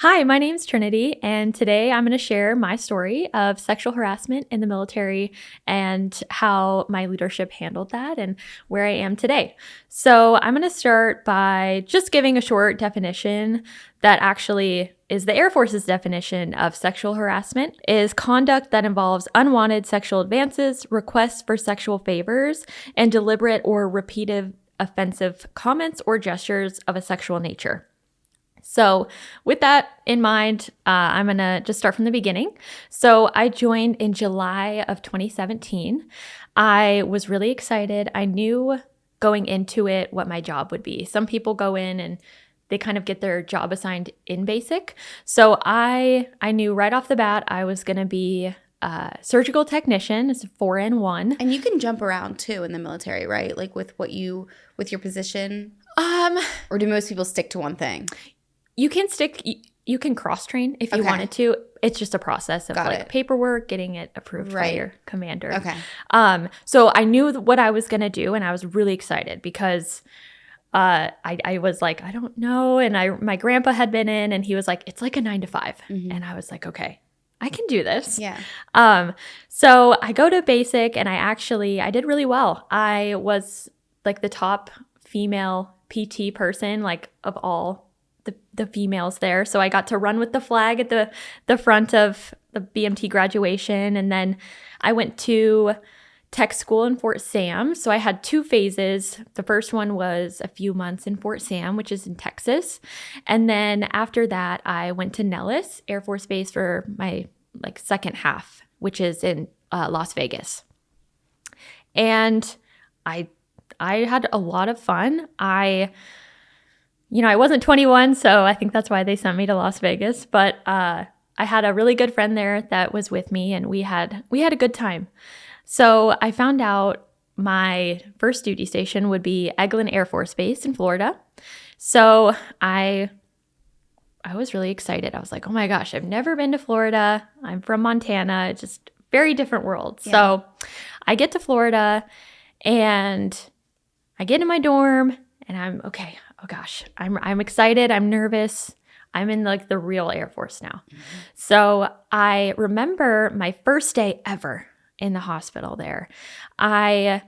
Hi, my name's Trinity, and today I'm going to share my story of sexual harassment in the military and how my leadership handled that and where I am today. So I'm going to start by just giving a short definition that actually is the Air Force's definition of sexual harassment is conduct that involves unwanted sexual advances, requests for sexual favors, and deliberate or repeated offensive comments or gestures of a sexual nature. So with that in mind, I'm going to just start from the beginning. So I joined in July of 2017. I was really excited. I knew going into it what my job would be. Some people go in and they kind of get their job assigned in basic. So I knew right off the bat I was going to be a surgical technician. It's a 4N1. And you can jump around too in the military, right? Like with your position? Or do most people stick to one thing? You can cross-train if you wanted to. It's just a process of paperwork, getting it approved by your commander. Okay. So I knew what I was going to do, and I was really excited because I was like, I don't know. And my grandpa had been in, and he was like, it's like a 9 to 5. Mm-hmm. And I was like, okay, I can do this. Yeah. So I go to basic, and I did really well. I was like the top female PT person, like of all the females there. So I got to run with the flag at the front of the BMT graduation. And then I went to tech school in Fort Sam. So I had 2 phases. The first one was a few months in Fort Sam, which is in Texas. And then after that, I went to Nellis Air Force Base for my second half, which is in Las Vegas. And I had a lot of fun. I wasn't 21, so I think that's why they sent me to Las Vegas. But I had a really good friend there that was with me, and we had a good time. So I found out my first duty station would be Eglin Air Force Base in Florida. So I was really excited. I was like, oh my gosh, I've never been to Florida. I'm from Montana. Just very different world. Yeah. So I get to Florida, and I get in my dorm, and I'm okay. Oh gosh, I'm excited. I'm nervous. I'm in the real Air Force now. Mm-hmm. So I remember my first day ever in the hospital there. I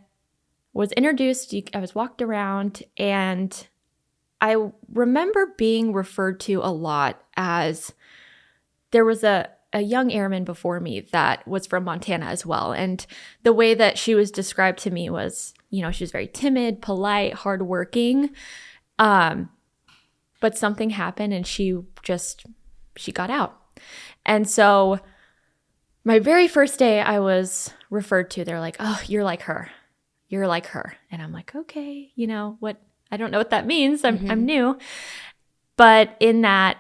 was introduced, I was walked around, and I remember being referred to a lot as there was a young airman before me that was from Montana as well. And the way that she was described to me was, she was very timid, polite, hardworking. But something happened and she got out. And so my very first day I was referred to, they're like, oh, you're like her. You're like her. And I'm like, okay, what, I don't know what that means. I'm new. But in that,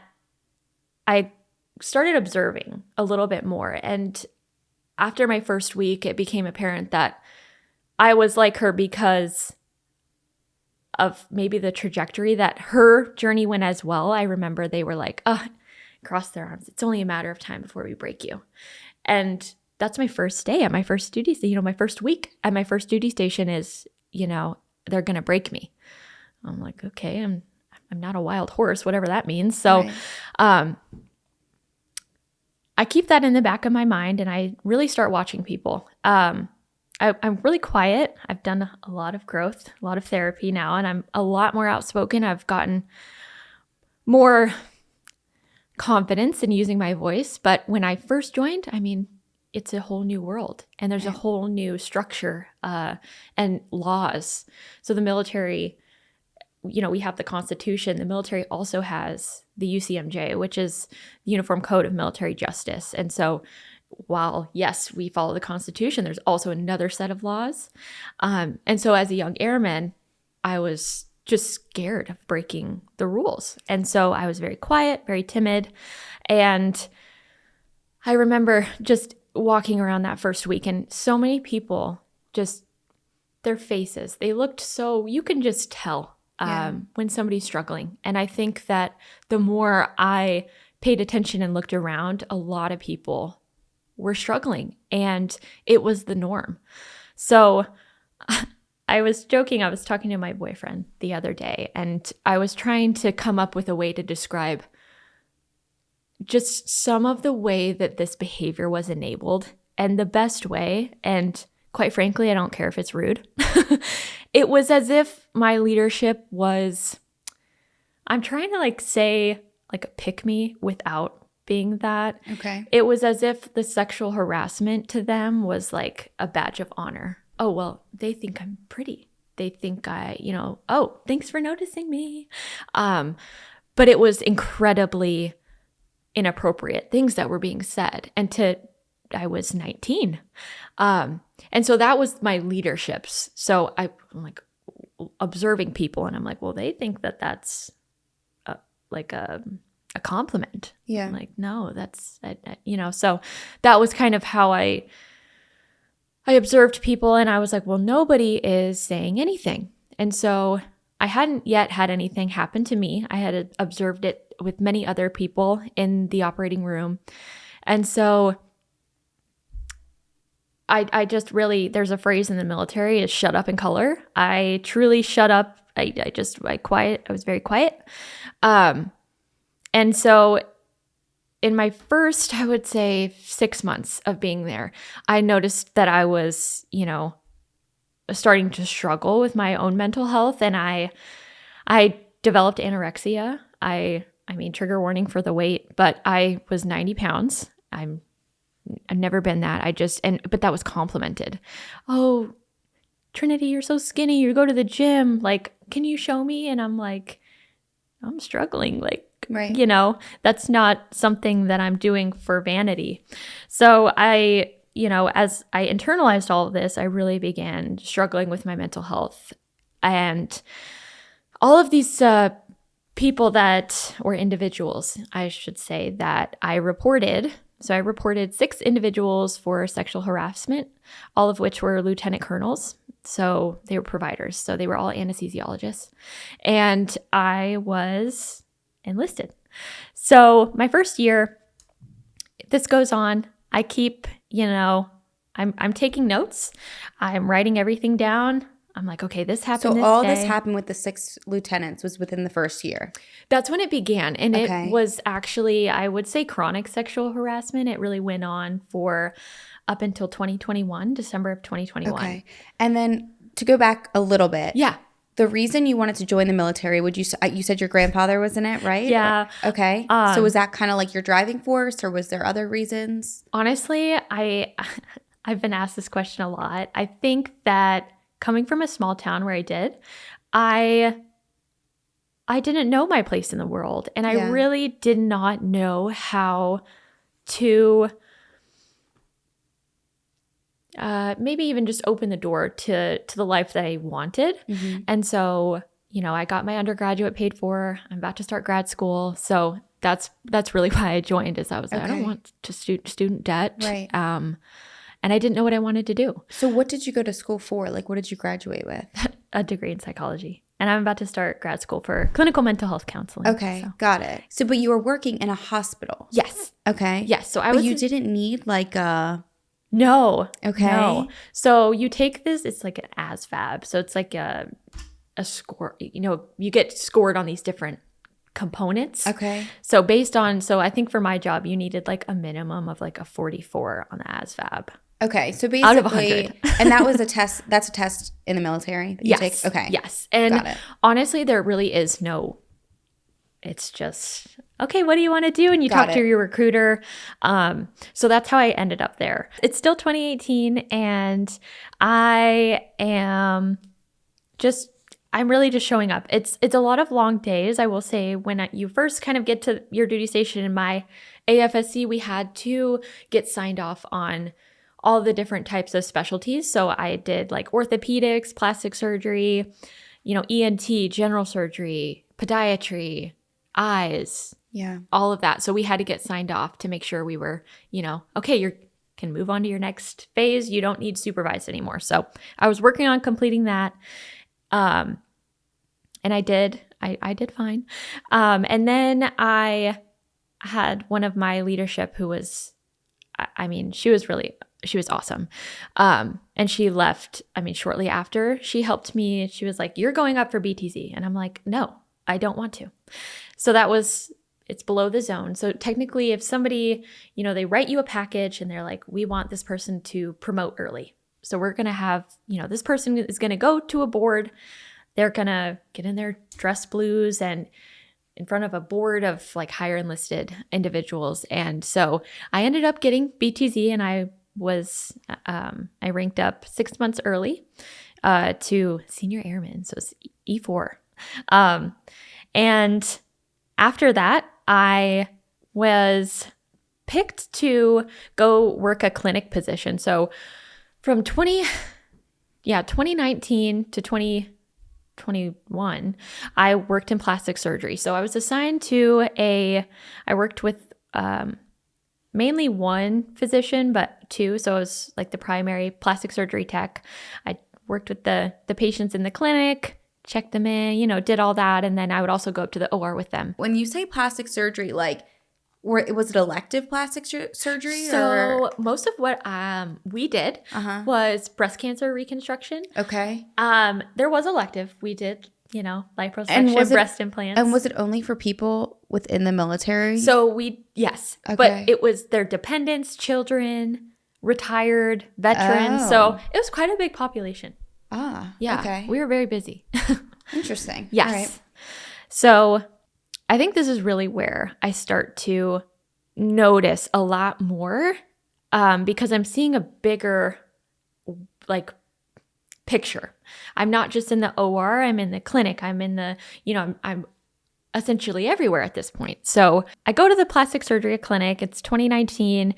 I started observing a little bit more. And after my first week, it became apparent that I was like her because of maybe the trajectory that her journey went as well. I remember they were like, cross their arms. It's only a matter of time before we break you. And that's my first day at my first duty, my first week at my first duty station is, they're going to break me. I'm like, okay, I'm not a wild horse, whatever that means. So, right. I keep that in the back of my mind, and I really start watching people. I'm really quiet. I've done a lot of growth, a lot of therapy now, and I'm a lot more outspoken. I've gotten more confidence in using my voice. But when I first joined, it's a whole new world, and there's a whole new structure and laws. So the military, we have the Constitution. The military also has the UCMJ, which is the Uniform Code of Military Justice. And so while, yes, we follow the Constitution, there's also another set of laws. And so as a young airman, I was just scared of breaking the rules. And so I was very quiet, very timid. And I remember just walking around that first week, and so many people, just their faces, they looked so, you can just tell when somebody's struggling. And I think that the more I paid attention and looked around, a lot of people were struggling, and it was the norm. So I was joking. I was talking to my boyfriend the other day, and I was trying to come up with a way to describe just some of the way that this behavior was enabled, and the best way, and quite frankly, I don't care if it's rude. It was as if my leadership was, I'm trying to like say like a pick me without being that. Okay. It was as if the sexual harassment to them was like a badge of honor. Oh, well, they think I'm pretty. They think oh, thanks for noticing me. But it was incredibly inappropriate things that were being said. And I was 19. And so that was my leaderships. So I'm like observing people and I'm like, well, they think that that's like a compliment. Yeah. I'm like, no, that's, so that was kind of how I observed people, and I was like, well, nobody is saying anything. And so I hadn't yet had anything happen to me. I had observed it with many other people in the operating room. And so I just really, there's a phrase in the military is shut up in color. I truly shut up. I was very quiet. And so in my first, I would say 6 months of being there, I noticed that I was, starting to struggle with my own mental health. And I developed anorexia. I mean, trigger warning for the weight, but I was 90 pounds. I've never been that. But that was complimented. Oh, Trinity, you're so skinny. You go to the gym. Like, can you show me? And I'm like, I'm struggling. Like, right. That's not something that I'm doing for vanity. So as I internalized all of this, I really began struggling with my mental health. And all of these people or individuals, I should say, that I reported. So I reported 6 individuals for sexual harassment, all of which were lieutenant colonels. So they were providers. So they were all anesthesiologists. And I was enlisted. So my first year, this goes on. I keep, I'm taking notes. I'm writing everything down. I'm like, okay, this happened. So all this happened with the 6 lieutenants was within the first year. That's when it began. And It was actually, I would say, chronic sexual harassment. It really went on for up until 2021, December of 2021. Okay. And then to go back a little bit. Yeah. The reason you wanted to join the military, you said your grandfather was in it, right? Yeah. Okay. So was that kind of like your driving force, or was there other reasons? Honestly, I've been asked this question a lot. I think that coming from a small town where I didn't know my place in the world, and I really did not know how to maybe even just open the door to the life that I wanted. Mm-hmm. And so, I got my undergraduate paid for. I'm about to start grad school. So that's really why I joined, is I was like, I don't want to student debt. Right. And I didn't know what I wanted to do. So what did you go to school for? Like, what did you graduate with? A degree in psychology. And I'm about to start grad school for clinical mental health counseling. Okay, so. Got it. So, but you were working in a hospital. Yes. Okay. Yes. So you didn't need like a... No. Okay. No. So you take this, it's like an ASVAB. So it's like a score, you get scored on these different components. Okay. So I think for my job, you needed like a minimum of like a 44 on the ASVAB. Okay. So basically, out of 100. And that was a test. That's a test in the military that you take? Okay. Yes. And honestly, there really is no, it's just, okay, what do you want to do? And you talk to your recruiter. So that's how I ended up there. It's still 2018, and I'm really just showing up. It's a lot of long days. I will say, when you first kind of get to your duty station in my AFSC, we had to get signed off on all the different types of specialties. So I did like orthopedics, plastic surgery, ENT, general surgery, podiatry, eyes, all of that. So we had to get signed off to make sure we were, okay, you can move on to your next phase. You don't need supervised anymore. So I was working on completing that. And I did fine. And then I had one of my leadership who was, she was awesome. And she left, shortly after. She helped me. She was like, you're going up for BTZ. And I'm like, no, I don't want to. So it's below the zone. So technically if somebody, they write you a package and they're like, we want this person to promote early. So we're going to have, this person is going to go to a board. They're going to get in their dress blues and in front of a board of like higher enlisted individuals. And so I ended up getting BTZ, and I ranked up 6 months early to senior airman. So it's E4. And after that, I was picked to go work a clinic position. So from 2019 to 2021, I worked in plastic surgery. So I was assigned I worked with mainly one physician, but two. So I was like the primary plastic surgery tech. I worked with the patients in the clinic, checked them in, did all that. And then I would also go up to the OR with them. When you say plastic surgery, like, was it elective plastic surgery? So most of what we did was breast cancer reconstruction. Okay. There was elective. We did, liposuction, breast implants. And was it only for people within the military? So yes. Okay. But it was their dependents, children, retired, veterans. Oh. So it was quite a big population. Yeah. Okay. We were very busy. Interesting. Yes. All right. So I think this is really where I start to notice a lot more because I'm seeing a bigger picture. I'm not just in the OR, I'm in the clinic, I'm in the, I'm essentially everywhere at this point. So I go to the plastic surgery clinic. It's 2019.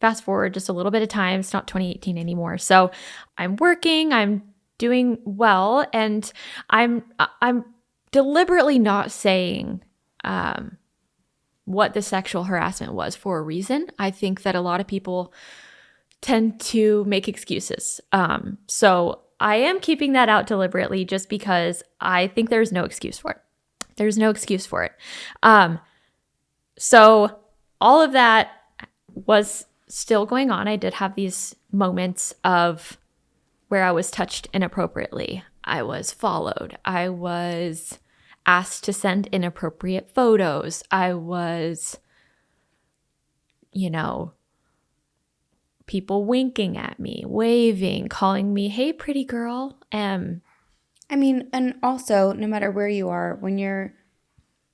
Fast forward just a little bit of time. It's not 2018 anymore. So I'm working, I'm doing well, and I'm deliberately not saying what the sexual harassment was for a reason. I think that a lot of people tend to make excuses. So I am keeping that out deliberately just because I think there's no excuse for it. There's no excuse for it. So all of that was still going on. I did have these moments of where I was touched inappropriately. I was followed. I was asked to send inappropriate photos. I was, people winking at me, waving, calling me, hey, pretty girl. I mean, and also, no matter where you are, when you're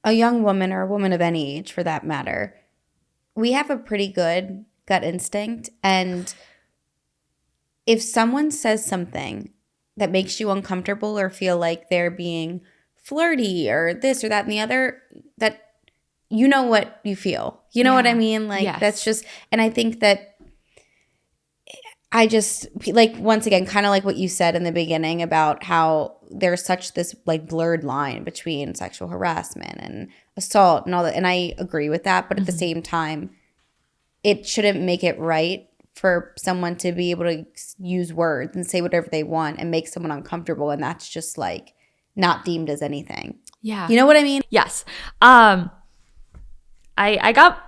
a young woman or a woman of any age for that matter, we have a pretty good gut instinct. And if someone says something that makes you uncomfortable or feel like they're being flirty or this or that and the other, that you know what you feel. You know what I mean? Like, yes. That's just, and I think that I just, like, once again, kind of like what you said in the beginning about how there's such this, like, blurred line between sexual harassment and assault and all that. And I agree with that. But at the same time, it shouldn't make it right for someone to be able to use words and say whatever they want and make someone uncomfortable. And that's just, like, not deemed as anything. Yeah. You know what I mean? Yes. I got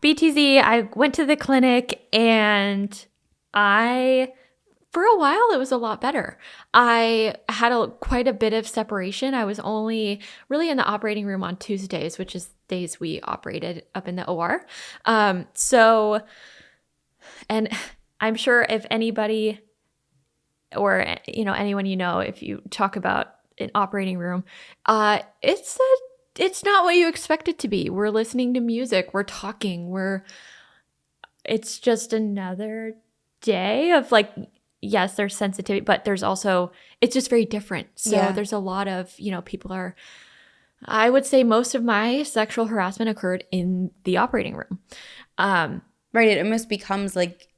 BTZ. I went to the clinic, and for a while, it was a lot better. I had quite a bit of separation. I was only really in the operating room on Tuesdays, which is days we operated up in the OR. So, and I'm sure if anybody or, anyone if you talk about an operating room, it's not what you expect it to be. We're listening to music, we're talking, it's just another day of, like, yes, there's sensitivity, but there's also, it's just very different. So there's a lot of, people I would say most of my sexual harassment occurred in the operating room. Right. It almost becomes like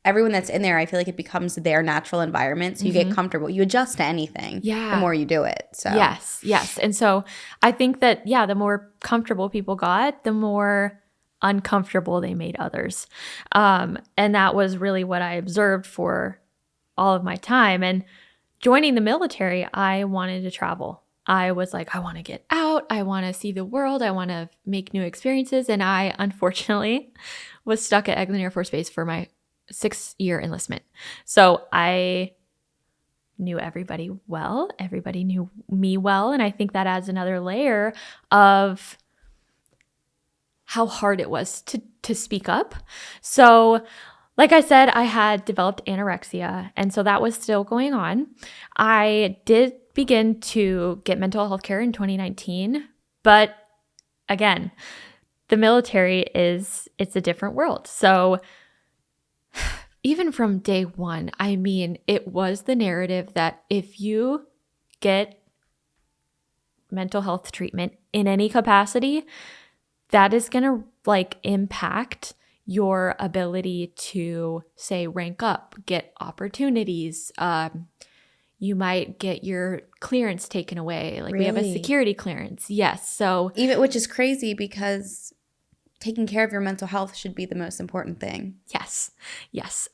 everyone that's in there, I feel like it becomes their natural environment. So you get comfortable. You adjust to anything the more you do it. So Yes. And so I think that, the more comfortable people got, the more uncomfortable they made others. And that was really what I observed for all of my time. And joining the military, I wanted to travel. I was like, I want to get out. I want to see the world. I want to make new experiences. And I, unfortunately, was stuck at Eglin Air Force Base for my 6-year enlistment. So I knew everybody well. Everybody knew me well. And I think that adds another layer of how hard it was to speak up. So like I said, I had developed anorexia, and so that was still going on. I did begin to get mental health care in 2019, but again, the military it's a different world. So even from day one, I mean, it was the narrative that if you get mental health treatment in any capacity, that is going to like impact your ability to, say, rank up, get opportunities. You might get your clearance taken away. Like we have a Really? security clearance. Yes. So Even, which is crazy because taking care of your mental health should be the most important thing. yes. Yes.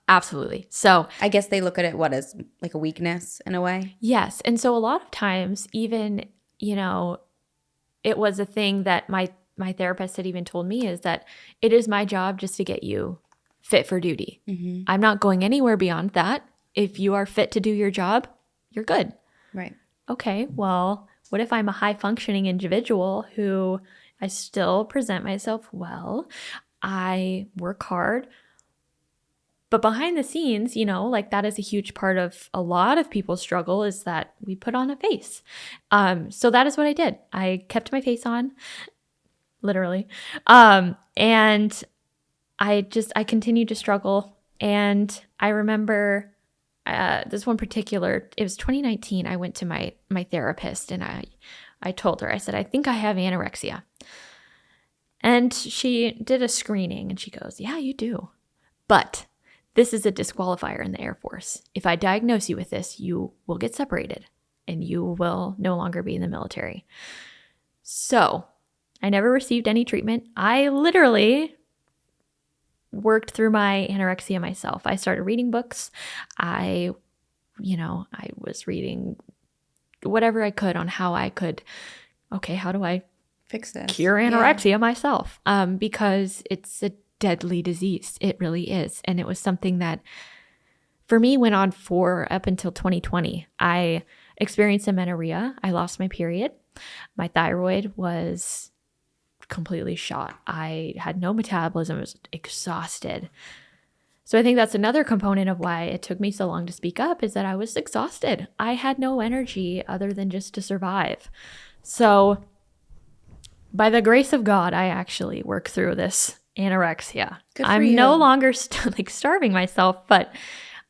Absolutely. So I guess they look at it, what, as like a weakness in a way? yes. And so a lot of times, even, it was a thing that my therapist had even told me is that it is my job just to get you fit for duty. Mm-hmm. I'm not going anywhere beyond that. If you are fit to do your job, you're good. Right. Okay, well, what if I'm a high functioning individual who I still present myself well? I work hard. But behind the scenes, like that is a huge part of a lot of people's struggle is that we put on a face. So that is what I did. I kept my face on, literally. And I continued to struggle. And I remember this one particular, it was 2019. I went to my therapist and I told her, I said, I think I have anorexia. And she did a screening and she goes, yeah, you do. But this is a disqualifier in the Air Force. If I diagnose you with this, you will get separated and you will no longer be in the military. So I never received any treatment. I literally worked through my anorexia myself. I started reading books. I was reading whatever I could on how I could, okay, how do I Fix this. cure anorexia myself? Because it's a deadly disease. It really is. And it was something that for me went on for up until 2020. I experienced amenorrhea. I lost my period. My thyroid was completely shot. I had no metabolism. I was exhausted. So I think that's another component of why it took me so long to speak up is that I was exhausted. I had no energy other than just to survive. So by the grace of God, I actually worked through this anorexia. Good for I'm you. no longer starving myself, but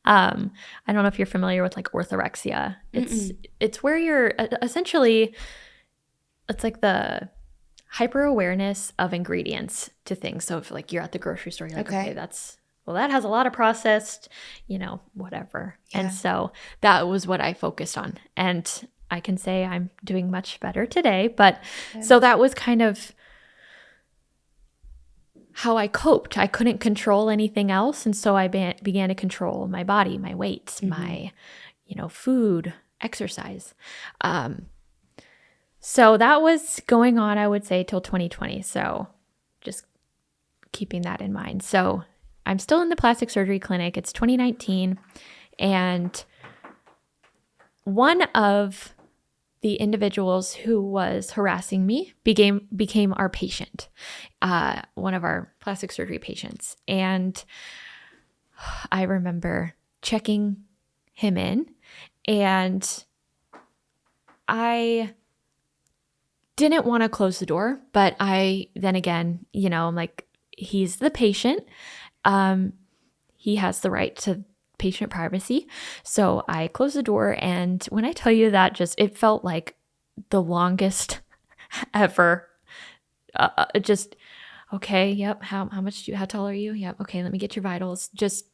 I don't know if you're familiar with like orthorexia. It's where you're essentially, it's like the hyper awareness of ingredients to things. So if like you're at the grocery store, you're like, okay, that has a lot of processed, whatever. Yeah. And so that was what I focused on. And I can say I'm doing much better today. But so that was kind of how I coped. I couldn't control anything else. And so I began to control my body, my weight, my, food, exercise. So that was going on, I would say, till 2020. So just keeping that in mind. So I'm still in the plastic surgery clinic. It's 2019. And one of the individuals who was harassing me became our patient, one of our plastic surgery patients. And I remember checking him in, and I didn't want to close the door, but then again, I'm like, he's the patient. He has the right to patient privacy. So I closed the door, and when I tell you that, it felt like the longest ever. Just, okay, yep. How tall are you? Yep. Okay, let me get your vitals. Just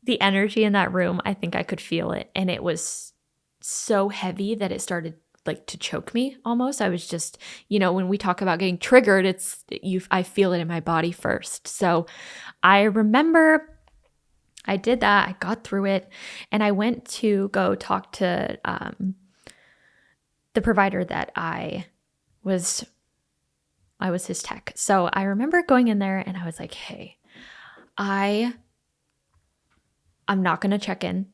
the energy in that room, I think I could feel it, and it was so heavy that it started like to choke me almost. I was just, when we talk about getting triggered, I feel it in my body first. So I remember I did that. I got through it, and I went to go talk to the provider that I was his tech. So I remember going in there, and I was like, hey, I'm not going to check in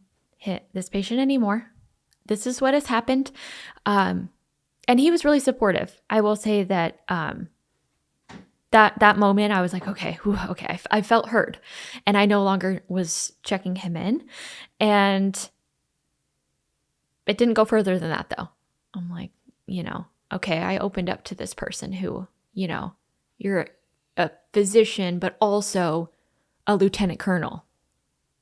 this patient anymore. This is what has happened. and he was really supportive. I will say that that moment I was like, okay, whew, okay, I felt heard, and I no longer was checking him in, and it didn't go further than that though. I'm like, okay, I opened up to this person who, you're a physician, but also a lieutenant colonel.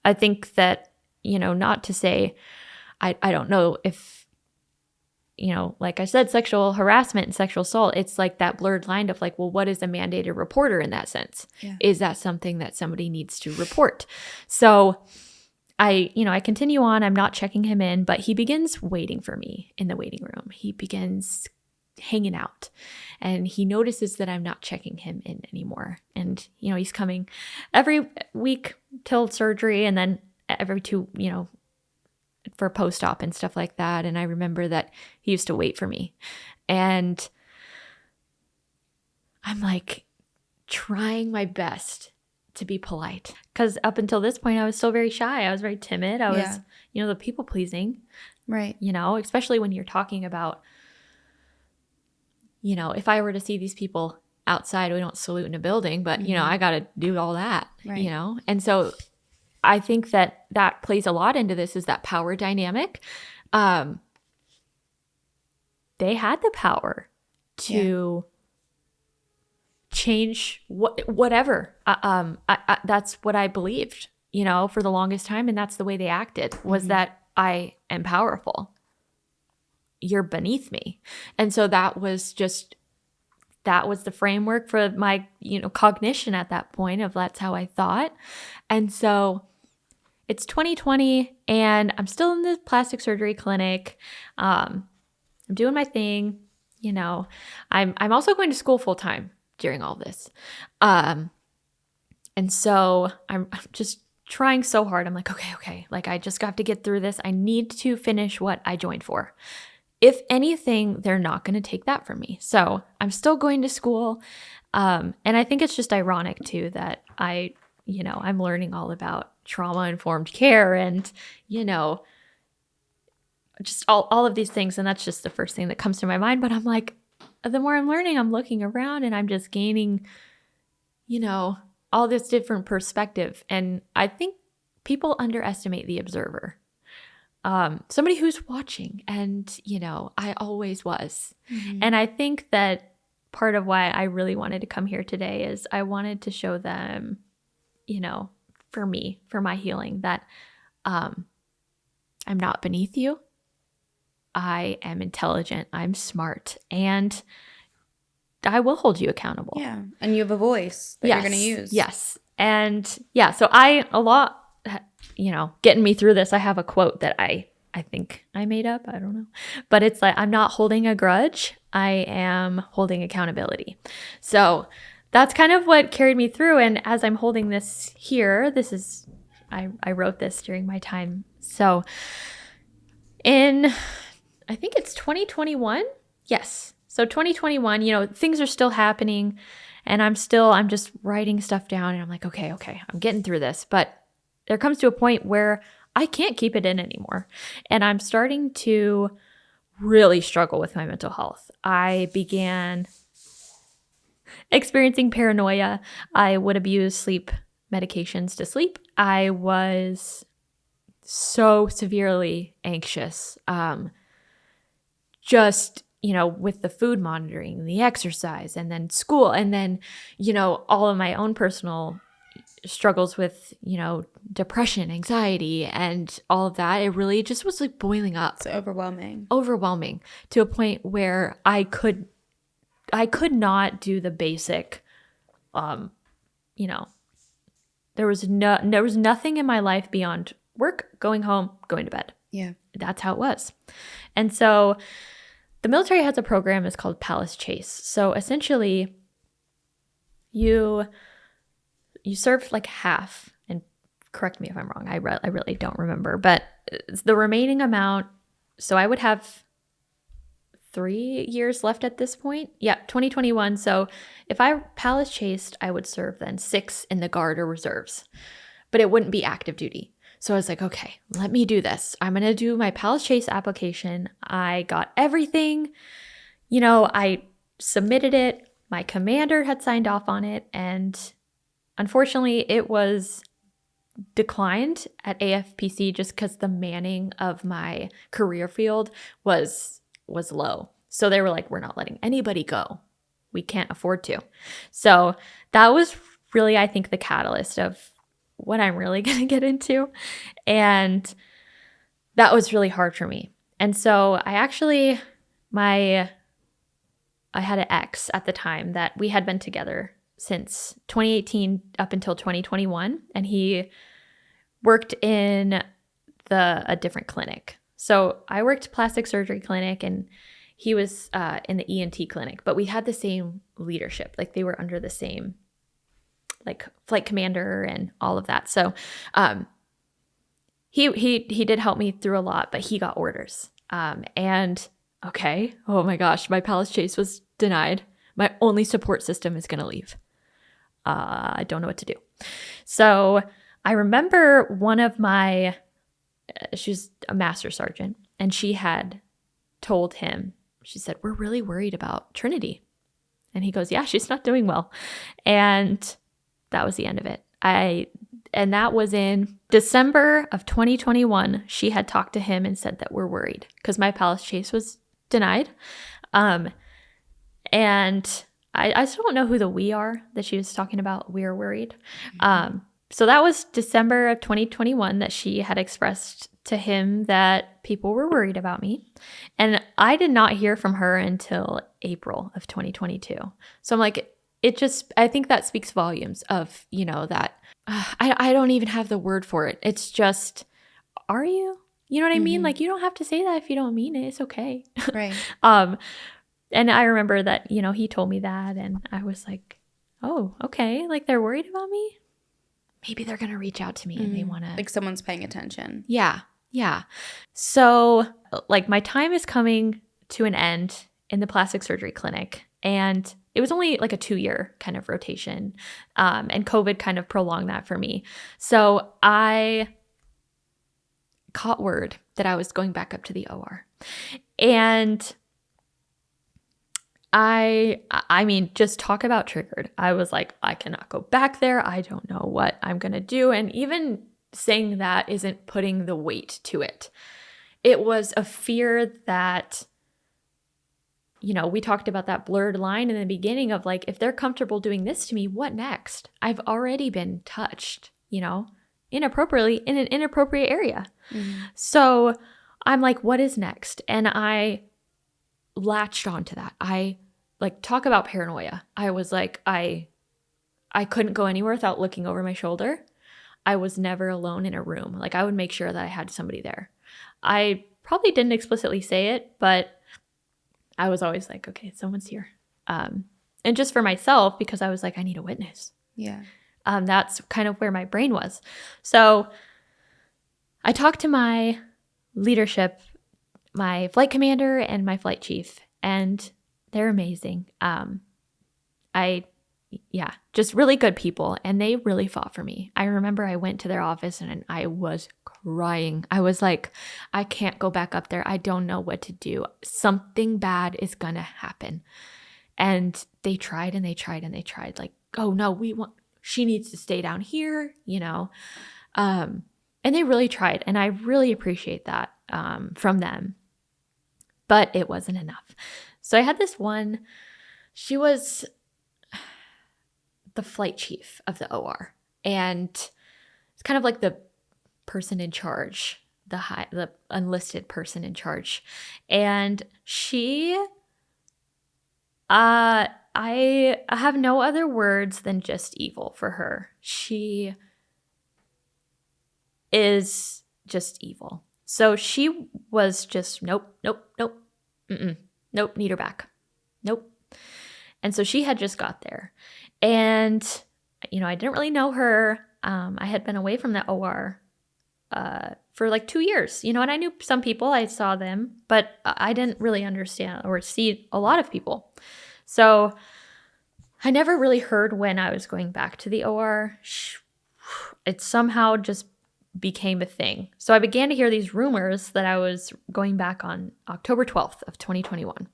I think that, not to say, I don't know if, like I said, sexual harassment and sexual assault, it's like that blurred line of like, well, what is a mandated reporter in that sense? Yeah. Is that something that somebody needs to report? So I continue on. I'm not checking him in, but he begins waiting for me in the waiting room. He begins hanging out, and he notices that I'm not checking him in anymore. And, he's coming every week till surgery, and then every 2, for post-op and stuff like that. And I remember that he used to wait for me, and I'm like trying my best to be polite, because up until this point I was still very shy. I was very timid. I was, the people pleasing, right? Especially when you're talking about, if I were to see these people outside, we don't salute in a building, but I got to do all that, right. And so I think that plays a lot into this, is that power dynamic. They had the power to change whatever. That's what I believed, for the longest time. And that's the way they acted, was that I am powerful. You're beneath me. And so that was the framework for my, cognition at that point of that's how I thought. And so it's 2020 and I'm still in the plastic surgery clinic. I'm doing my thing. I'm also going to school full time during all this. And so I'm just trying so hard. I'm like, okay. Like, I just have to get through this. I need to finish what I joined for. If anything, they're not going to take that from me. So I'm still going to school. And I think it's just ironic too that I'm learning all about trauma-informed care and, just all of these things. And that's just the first thing that comes to my mind. But I'm like, the more I'm learning, I'm looking around and I'm just gaining, all this different perspective. And I think people underestimate the observer. Somebody who's watching, and, I always was. Mm-hmm. And I think that part of why I really wanted to come here today is I wanted to show them, for me, for my healing, that I'm not beneath you. I am intelligent. I'm smart. And I will hold you accountable. Yeah. And you have a voice that you're going to use. Yes. And so getting me through this, I have a quote that I think I made up. I don't know. But it's like, I'm not holding a grudge. I am holding accountability. So that's kind of what carried me through. And as I'm holding this here, I wrote this during my time. So I think it's 2021. Yes. So 2021, things are still happening, and I'm just writing stuff down, and I'm like, okay, I'm getting through this. But there comes to a point where I can't keep it in anymore. And I'm starting to really struggle with my mental health. I began experiencing paranoia. I would abuse sleep medications to sleep. I was so severely anxious. With the food monitoring, the exercise, and then school, and then, all of my own personal struggles with, depression, anxiety, and all of that. It really just was like boiling up. It's overwhelming to a point where I could not do the basic, there was nothing in my life beyond work, going home, going to bed. Yeah. That's how it was. And so the military has a program, it's called Palace Chase. So essentially you serve like half, and correct me if I'm wrong, I really don't remember, but the remaining amount, so I would have 3 years left at this point. Yeah, 2021. So if I Palace Chased, I would serve then 6 in the Guard or Reserves, but it wouldn't be active duty. So I was like, okay, let me do this. I'm going to do my Palace Chase application. I got everything, I submitted it. My commander had signed off on it, and unfortunately, it was declined at AFPC just because the manning of my career field was low. So they were like, we're not letting anybody go. We can't afford to. So that was really, I think, the catalyst of what I'm really going to get into. And that was really hard for me. And so I had an ex at the time that we had been together since 2018 up until 2021, and he worked in a different clinic. So I worked plastic surgery clinic, and he was in the ENT clinic, but we had the same leadership. Like they were under the same like flight commander and all of that. So he did help me through a lot, but he got orders. And okay, oh my gosh, my Palace Chase was denied. My only support system is going to leave. I don't know what to do. So I remember one of she's a master sergeant, and she had told him, she said, we're really worried about Trinity. And he goes, yeah, she's not doing well. And that was the end of it. And that was in December of 2021. She had talked to him and said that we're worried because my Palace Chase was denied. And I still don't know who the we are that she was talking about. We're worried. So that was December of 2021 that she had expressed to him that people were worried about me. And I did not hear from her until April of 2022. So I'm like, I think that speaks volumes of, that I don't even have the word for it. It's just, are you? You know what I mean? Like, you don't have to say that if you don't mean it. It's okay. Right. And I remember that, he told me that, and I was like, oh, okay. Like, they're worried about me. Maybe they're going to reach out to me and they want to. Like someone's paying attention. Yeah. Yeah. So like my time is coming to an end in the plastic surgery clinic, and it was only like a 2-year kind of rotation. And COVID kind of prolonged that for me. So I caught word that I was going back up to the OR. And I mean, just talk about triggered. I was like, I cannot go back there. I don't know what I'm going to do. And even saying that isn't putting the weight to it. It was a fear that, we talked about that blurred line in the beginning of like, if they're comfortable doing this to me, what next? I've already been touched, inappropriately in an inappropriate area. So I'm like, what is next? And I latched onto that. I talk about paranoia. I was like, I couldn't go anywhere without looking over my shoulder. I was never alone in a room. Like I would make sure that I had somebody there. I probably didn't explicitly say it, but I was always like, okay, someone's here. And just for myself, because I was like, I need a witness. Yeah. That's kind of where my brain was. So I talked to my leadership, my flight commander and my flight chief, and they're amazing. Just really good people, and they really fought for me. I remember I went to their office and I was crying. I was like, I can't go back up there. I don't know what to do. Something bad is going to happen. And they tried and they tried and they tried. Like, oh no, she needs to stay down here, and they really tried. And I really appreciate that from them. But it wasn't enough. So I had this one, she was the flight chief of the OR. And it's kind of like the person in charge, the enlisted person in charge. And she, I have no other words than just evil for her. She is just evil. So she was just, nope, need her back. Nope. And so she had just got there. And, I didn't really know her. I had been away from the OR for like 2 years, and I knew some people, I saw them, but I didn't really understand or see a lot of people. So I never really heard when I was going back to the OR. It somehow just became a thing. So I began to hear these rumors that I was going back on October 12th of 2021.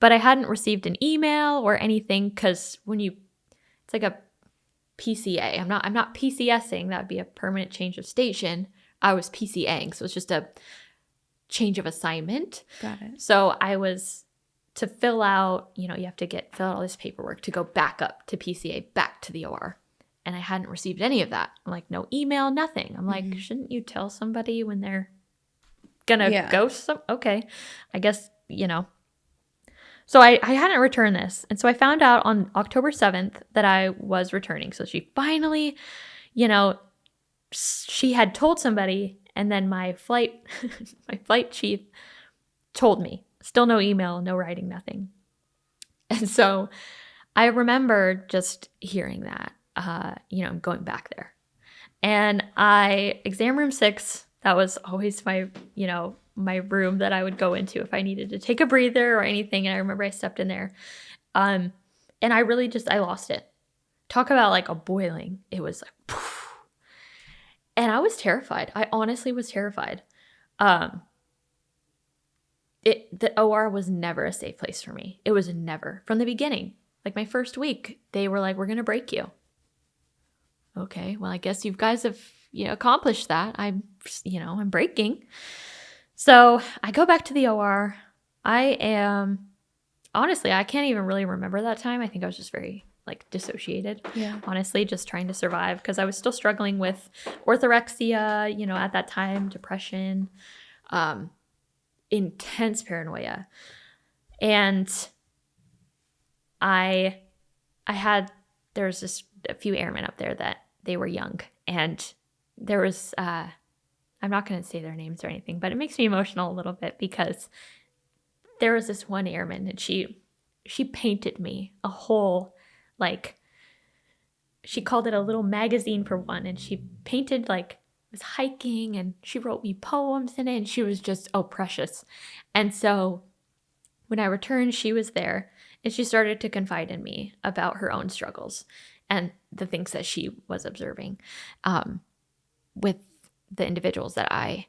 but I hadn't received an email or anything because it's like a PCA. I'm not PCSing. That would be a permanent change of station. I was PCAing, so it's just a change of assignment. Got it. So I was to fill out, you have to fill out all this paperwork to go back up to PCA, back to the OR. And I hadn't received any of that. I'm like, no email, nothing. I'm like, shouldn't you tell somebody when they're gonna go? Okay, I guess, So I hadn't returned this. And so I found out on October 7th that I was returning. So she finally, she had told somebody, and then my flight chief told me. Still no email, no writing, nothing. And so I remember just hearing that, going back there. And exam room 6, that was always my, my room that I would go into if I needed to take a breather or anything. And I remember I stepped in there. And I really I lost it. Talk about like a boiling. It was like, poof. And I was terrified. I honestly was terrified. The OR was never a safe place for me. It was never. From the beginning. Like my first week, they were like, we're going to break you. Okay, well, I guess you guys have, accomplished that. I'm breaking. So I go back to the OR. Honestly, I can't even really remember that time. I think I was just very dissociated. Yeah. Honestly, just trying to survive because I was still struggling with orthorexia, at that time, depression, intense paranoia. And there was just a few airmen up there that they were young. And there was, I'm not going to say their names or anything, but it makes me emotional a little bit because there was this one airman and she painted me a whole, she called it a little magazine for one. And she painted was hiking and she wrote me poems in it and she was just, precious. And so when I returned, she was there and she started to confide in me about her own struggles and the things that she was observing with the individuals that I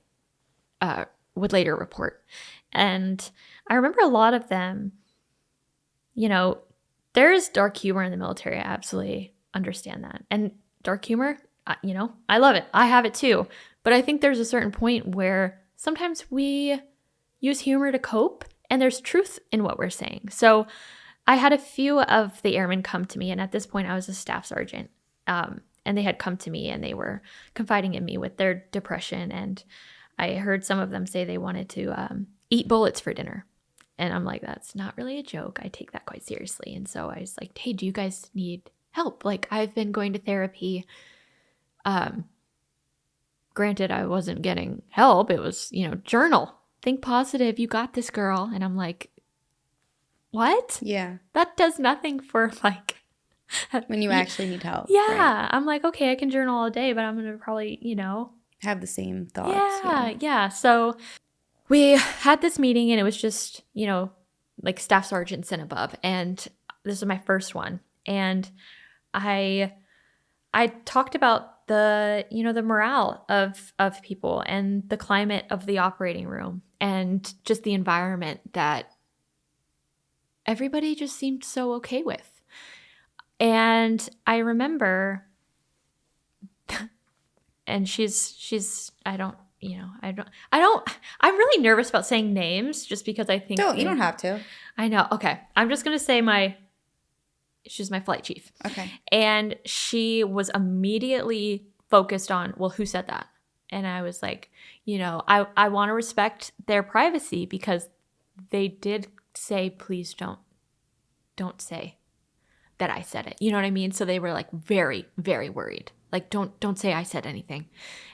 would later report. And I remember a lot of them, there is dark humor in the military. I absolutely understand that. And dark humor, I love it. I have it too. But I think there's a certain point where sometimes we use humor to cope and there's truth in what we're saying. So I had a few of the airmen come to me, and at this point I was a staff sergeant. And they had come to me and they were confiding in me with their depression. And I heard some of them say they wanted to eat bullets for dinner. And I'm like, that's not really a joke. I take that quite seriously. And so I was like, hey, do you guys need help? I've been going to therapy. Granted, I wasn't getting help. It was, journal. Think positive. You got this, girl. And I'm like, what? Yeah. That does nothing for when you actually need help. Yeah. Right? I'm like, okay, I can journal all day, but I'm going to probably, have the same thoughts. Yeah. So we had this meeting and it was just, staff sergeants and above. And this was my first one. And I talked about the morale of people and the climate of the operating room and just the environment that everybody just seemed so okay with. And I remember, and I'm really nervous about saying names just because I think. You don't have to. I know. Okay. I'm just going to say she's my flight chief. Okay. And she was immediately focused on, well, who said that? And I was like, I want to respect their privacy because they did say, please don't say that I said it. You know what I mean? So they were very, very worried. Don't say I said anything.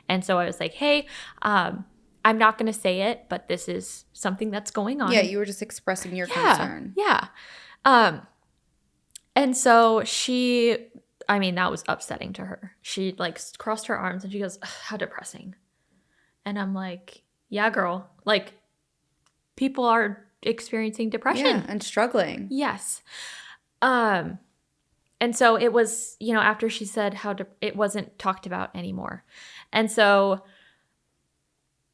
And so I was like, hey, I'm not going to say it, but this is something that's going on. Yeah, you were just expressing your concern. Yeah. And so that was upsetting to her. She crossed her arms and she goes, how depressing. And I'm like, yeah, girl. People are experiencing depression. Yeah, and struggling. Yes. And so it was, after she said it wasn't talked about anymore. And so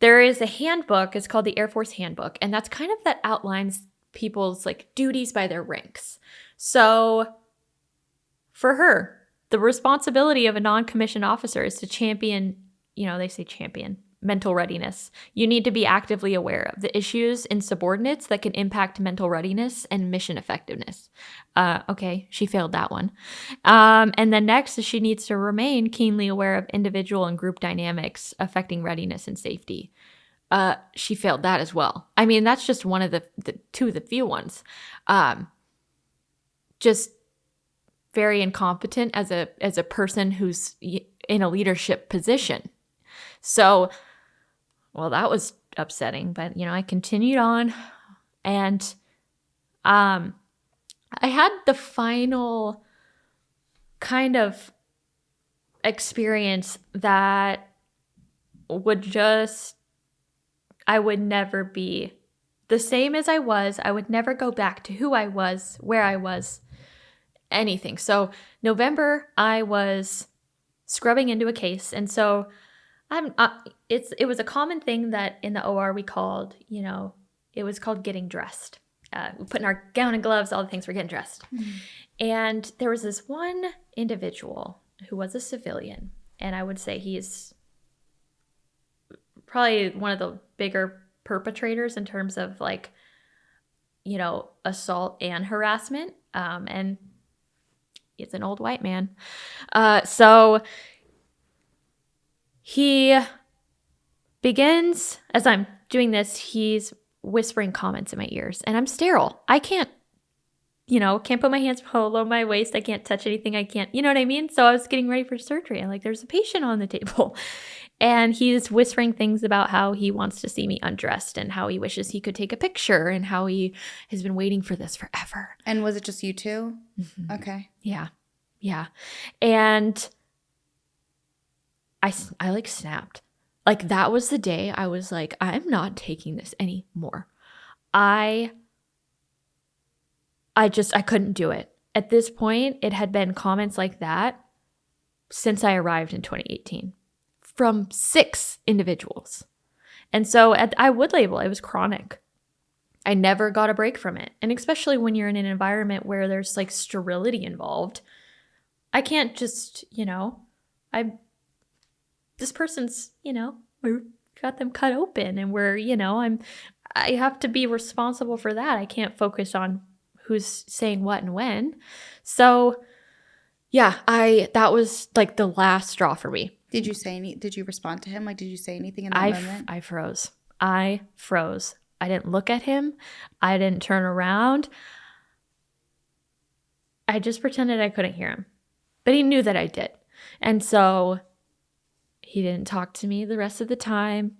there is a handbook. It's called the Air Force Handbook. And that's kind of that outlines people's like duties by their ranks. So for her, the responsibility of a non-commissioned officer is to champion, they say champion, mental readiness. You need to be actively aware of the issues in subordinates that can impact mental readiness and mission effectiveness. Okay, she failed that one. And then next is she needs to remain keenly aware of individual and group dynamics affecting readiness and safety. She failed that as well. I mean, that's just one of the two of the few ones. Just very incompetent as a person who's in a leadership position. So, well, that was upsetting, but I continued on, and I had the final kind of experience that I would never be the same as I was. I would never go back to who I was, where I was, anything. So November, I was scrubbing into a case, and so it was a common thing that in the OR we called, it was called getting dressed. We put in our gown and gloves, all the things for getting dressed. Mm-hmm. And there was this one individual who was a civilian, and I would say he's probably one of the bigger perpetrators in terms of like, assault and harassment. And it's an old white man. So he begins, as I'm doing this, he's whispering comments in my ears, and I'm sterile. I can't put my hands below my waist. I can't touch anything. I can't, you know what I mean? So I was getting ready for surgery, and like, there's a patient on the table, and he's whispering things about how he wants to see me undressed and how he wishes he could take a picture and how he has been waiting for this forever. And was it just you two? Mm-hmm. Okay. Yeah. And I like snapped. Like, that was the day I was like, I'm not taking this anymore. I couldn't do it. At this point, it had been comments like that since I arrived in 2018 from 6 individuals. And so I would label it was chronic. I never got a break from it. And especially when you're in an environment where there's like sterility involved, I can't just, this person's, we got them cut open, and I have to be responsible for that. I can't focus on who's saying what and when. So yeah, that was like the last straw for me. Did you respond to him? Like, did you say anything in that moment? I froze. I didn't look at him. I didn't turn around. I just pretended I couldn't hear him. But he knew that I did. And so he didn't talk to me the rest of the time.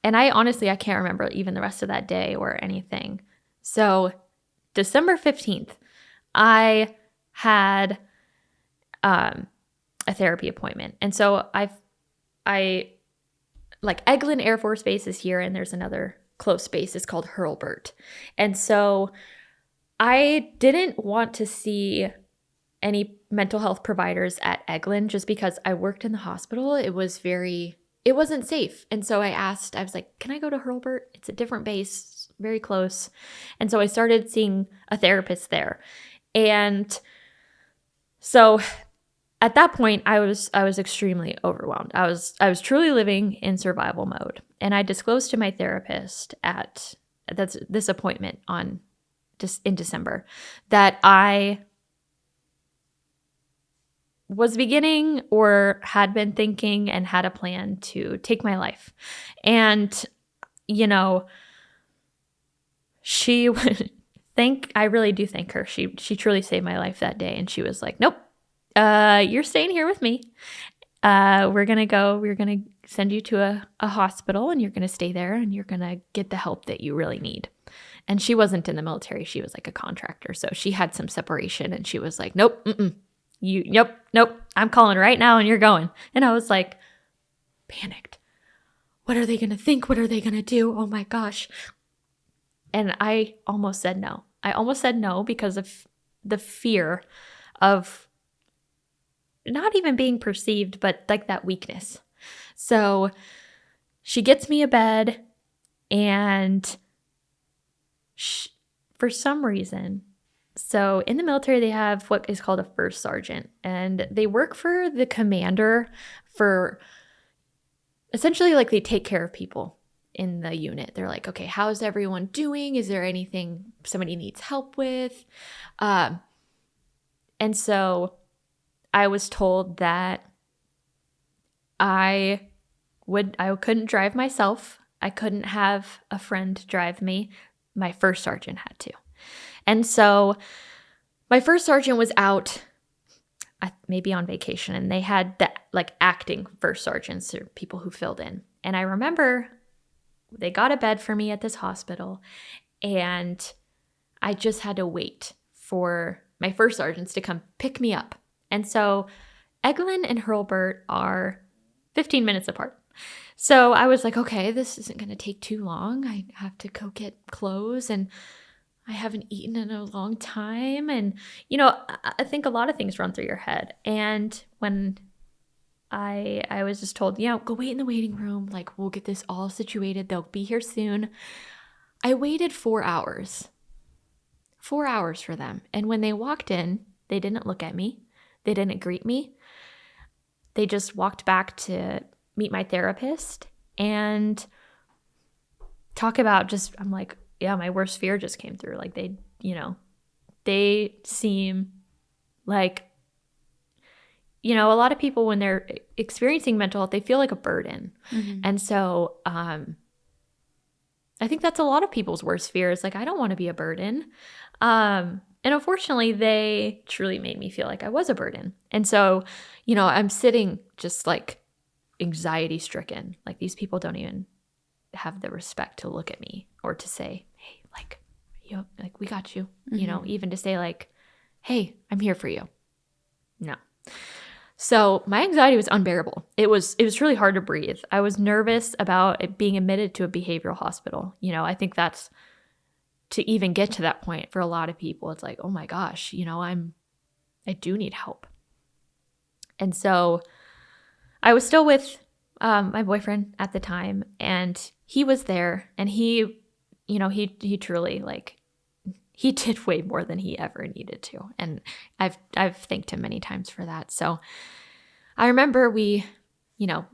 And I can't remember even the rest of that day or anything. So December 15th, I had a therapy appointment. And so I like Eglin Air Force Base is here, and there's another close base. It's called Hurlburt. And so I didn't want to see any mental health providers at Eglin just because I worked in the hospital. It wasn't safe. And so I was like, can I go to Hurlburt? It's a different base, very close. And so I started seeing a therapist there. And so at that point, I was extremely overwhelmed. I was truly living in survival mode. And I disclosed to my therapist at this appointment in December that I was beginning or had been thinking and had a plan to take my life. And, she would I really do thank her. She truly saved my life that day. And she was like, nope, you're staying here with me. We're going to send you to a hospital, and you're going to stay there, and you're going to get the help that you really need. And she wasn't in the military. She was like a contractor. So she had some separation, and she was like, nope, nope, I'm calling right now, and you're going. And I was like, panicked. What are they going to think? What are they going to do? Oh my gosh. And I almost said no. I almost said no because of the fear of not even being perceived, but like that weakness. So she gets me a bed, and for some reason, so in the military, they have what is called a first sergeant, and they work for the commander for essentially like they take care of people in the unit. They're like, okay, how's everyone doing? Is there anything somebody needs help with? And so I was told that I couldn't drive myself. I couldn't have a friend drive me. My first sergeant had to. And so my first sergeant was out maybe on vacation, and they had the like acting first sergeants or people who filled in. And I remember they got a bed for me at this hospital, and I just had to wait for my first sergeants to come pick me up. And so Eglin and Hurlburt are 15 minutes apart. So I was like, okay, this isn't going to take too long. I have to go get clothes, and I haven't eaten in a long time. And, I think a lot of things run through your head. And when I was just told, go wait in the waiting room. Like, we'll get this all situated. They'll be here soon. I waited 4 hours. 4 hours for them. And when they walked in, they didn't look at me. They didn't greet me. They just walked back to meet my therapist and talk about I'm like, yeah, my worst fear just came through. Like they seem like, a lot of people when they're experiencing mental health, they feel like a burden. Mm-hmm. And so I think that's a lot of people's worst fears. Like, I don't want to be a burden. And unfortunately, they truly made me feel like I was a burden. And so, I'm sitting just like anxiety stricken. Like, these people don't even have the respect to look at me or to say, hey, like we got you, mm-hmm. Even to say like, hey, I'm here for you. No. So my anxiety was unbearable. It was really hard to breathe. I was nervous about it being admitted to a behavioral hospital. I think that's to even get to that point for a lot of people. It's like, oh my gosh, I do need help. And so I was still with my boyfriend at the time, and he was there, and he truly he did way more than he ever needed to. And I've thanked him many times for that. So I remember it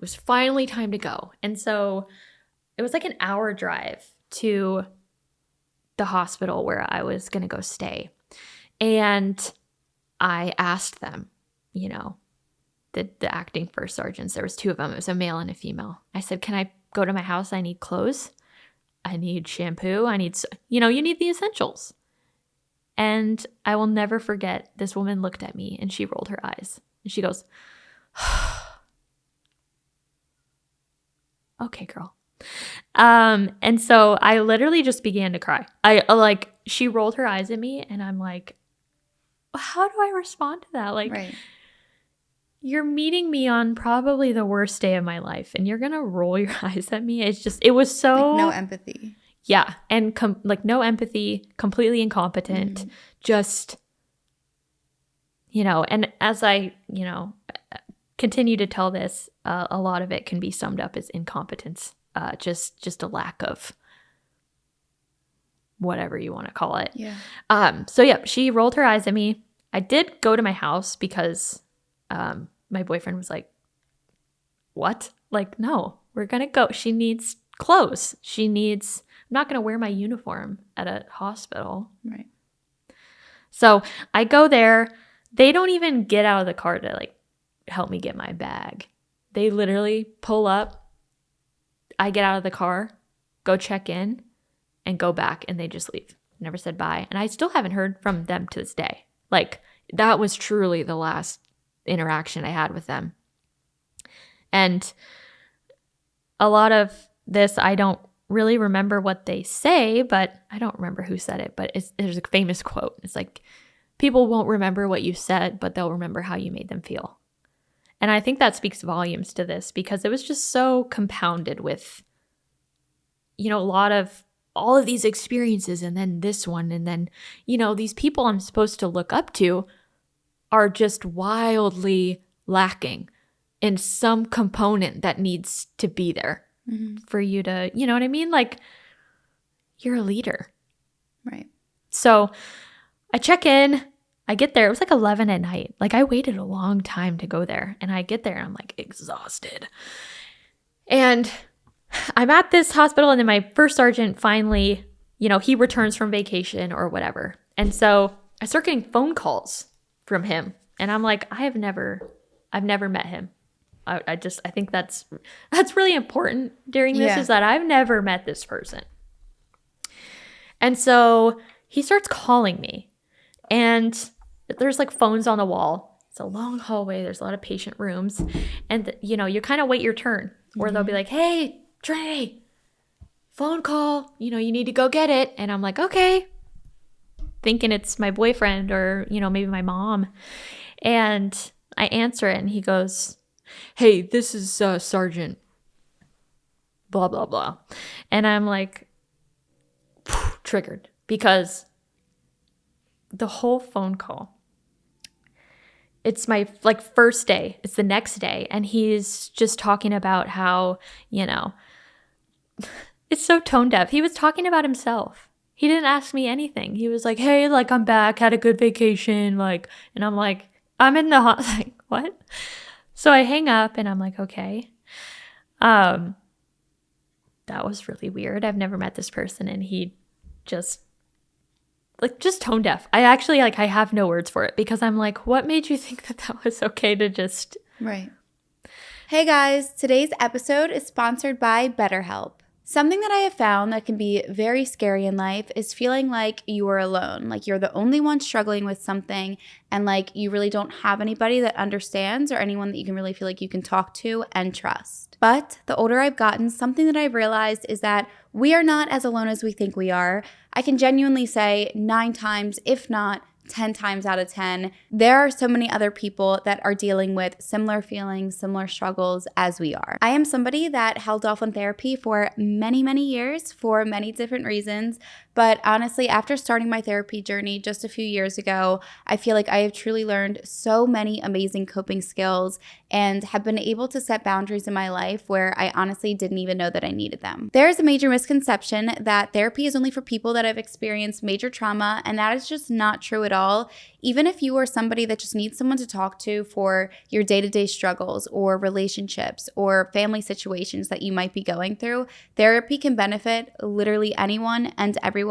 was finally time to go. And so it was like an hour drive to the hospital where I was going to go stay. And I asked them, the acting first sergeants, there was two of them. It was a male and a female. I said, can I go to my house? I need clothes. I need shampoo. I need, you need the essentials. And I will never forget, this woman looked at me and she rolled her eyes and she goes, okay, girl. And so I literally just began to cry. She rolled her eyes at me and I'm like, how do I respond to that? Like, right. You're meeting me on probably the worst day of my life and you're going to roll your eyes at me. It was so. Like no empathy. Yeah. And no empathy, completely incompetent, mm-hmm. just, and as I, continue to tell this, a lot of it can be summed up as incompetence, just a lack of whatever you want to call it. Yeah. So yeah, she rolled her eyes at me. I did go to my house because my boyfriend was like, what? Like, no, we're going to go. She needs clothes. I'm not going to wear my uniform at a hospital. Right. So I go there. They don't even get out of the car to help me get my bag. They literally pull up. I get out of the car, go check in, and go back, and they just leave. Never said bye. And I still haven't heard from them to this day. That was truly the last interaction I had with them. And a lot of this, I don't really remember what they say, but I don't remember who said it, but there's a famous quote. It's like, people won't remember what you said, but they'll remember how you made them feel. And I think that speaks volumes to this because it was just so compounded with, a lot of all of these experiences and then this one. And then, these people I'm supposed to look up to are just wildly lacking in some component that needs to be there mm-hmm. for you to, you know what I mean? Like, you're a leader. Right. So I check in. I get there. It was like 11 at night. Like I waited a long time to go there. And I get there and I'm like exhausted. And I'm at this hospital and then my first sergeant finally, he returns from vacation or whatever. And so I start getting phone calls from him. And I'm like, I've never met him. I think that's really important during this is that I've never met this person. And so he starts calling me and there's like phones on the wall. It's a long hallway. There's a lot of patient rooms. And, you kind of wait your turn or they'll be like, hey, Trinity, phone call. You need to go get it. And I'm like, okay. Thinking it's my boyfriend or, maybe my mom. And I answer it and he goes, hey, this is Sergeant blah, blah, blah. And I'm like, triggered because the whole phone call, it's my first day. It's the next day. And he's just talking about how, it's so tone deaf. He was talking about himself. He didn't ask me anything. He was like, hey, I'm back, had a good vacation. And I'm like, I'm in the like, what? So I hang up and I'm like, okay. That was really weird. I've never met this person. And he just tone deaf. I actually I have no words for it because I'm like, what made you think that was okay to just. Right. Hey guys, today's episode is sponsored by BetterHelp. Something that I have found that can be very scary in life is feeling like you are alone, like you're the only one struggling with something and like you really don't have anybody that understands or anyone that you can really feel like you can talk to and trust. But the older I've gotten, something that I've realized is that we are not as alone as we think we are. I can genuinely say 9 times, if not 10 times out of 10, there are so many other people that are dealing with similar feelings, similar struggles as we are. I am somebody that held off on therapy for many, many years for many different reasons. But honestly, after starting my therapy journey just a few years ago, I feel like I have truly learned so many amazing coping skills and have been able to set boundaries in my life where I honestly didn't even know that I needed them. There is a major misconception that therapy is only for people that have experienced major trauma, and that is just not true at all. Even if you are somebody that just needs someone to talk to for your day-to-day struggles or relationships or family situations that you might be going through, therapy can benefit literally anyone and everyone.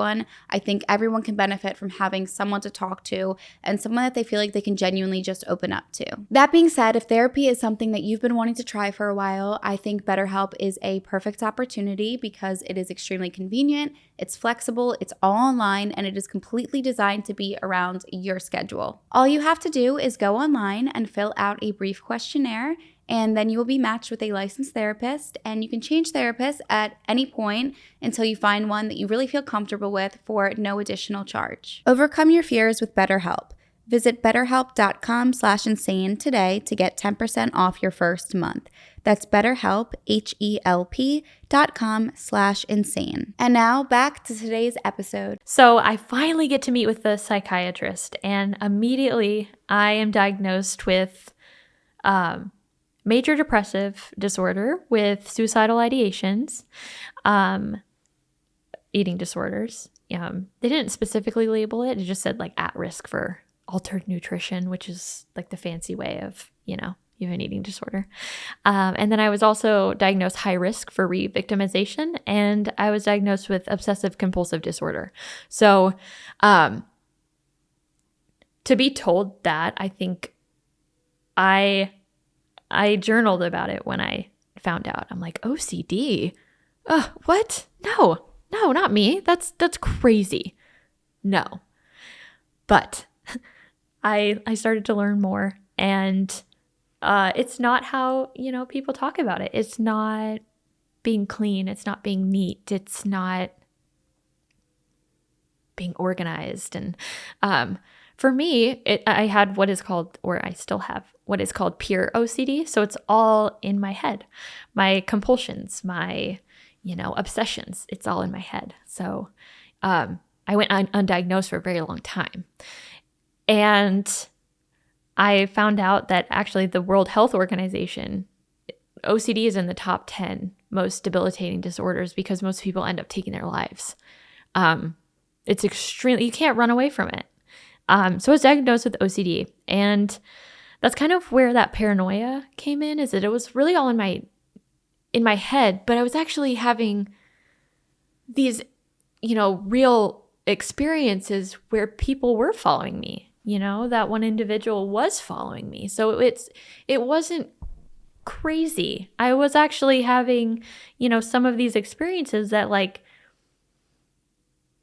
I think everyone can benefit from having someone to talk to and someone that they feel like they can genuinely just open up to. That being said, if therapy is something that you've been wanting to try for a while, I think BetterHelp is a perfect opportunity because it is extremely convenient, it's flexible, it's all online, and it is completely designed to be around your schedule. All you have to do is go online and fill out a brief questionnaire, and then you will be matched with a licensed therapist, and you can change therapists at any point until you find one that you really feel comfortable with for no additional charge. Overcome your fears with BetterHelp. Visit betterhelp.com/insane today to get 10% off your first month. That's BetterHelp, HELP.com/insane. And now back to today's episode. So I finally get to meet with the psychiatrist, and immediately I am diagnosed with major depressive disorder with suicidal ideations, eating disorders. They didn't specifically label it. It just said at risk for altered nutrition, which is the fancy way of, you have an eating disorder. And then I was also diagnosed high risk for re-victimization, and I was diagnosed with obsessive compulsive disorder. So to be told that, I think I journaled about it when I found out. I'm like, OCD? What? No, not me. That's crazy. No. But I started to learn more, and it's not how, people talk about it. It's not being clean. It's not being neat. It's not being organized. And for me, I had what is called, or I still have what is called pure OCD. So it's all in my head. My compulsions, my, obsessions, it's all in my head. So I went undiagnosed for a very long time. And I found out that actually the World Health Organization, OCD is in the top 10 most debilitating disorders because most people end up taking their lives. it's extremely, you can't run away from it. So I was diagnosed with OCD, and that's kind of where that paranoia came in, is that it was really all in my head, but I was actually having these, real experiences where people were following me, that one individual was following me. So it wasn't crazy. I was actually having, some of these experiences that, like,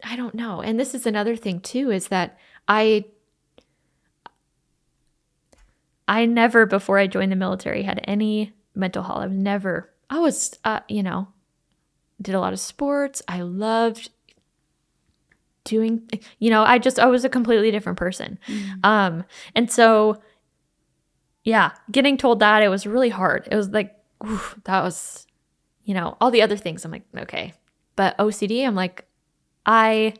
I don't know. And this is another thing too, is that I never, before I joined the military, had any mental health. I was, did a lot of sports. I loved doing, I was a completely different person. And so, yeah, getting told that, it was really hard. It was like, that was, all the other things I'm like, okay. But OCD, I'm like, I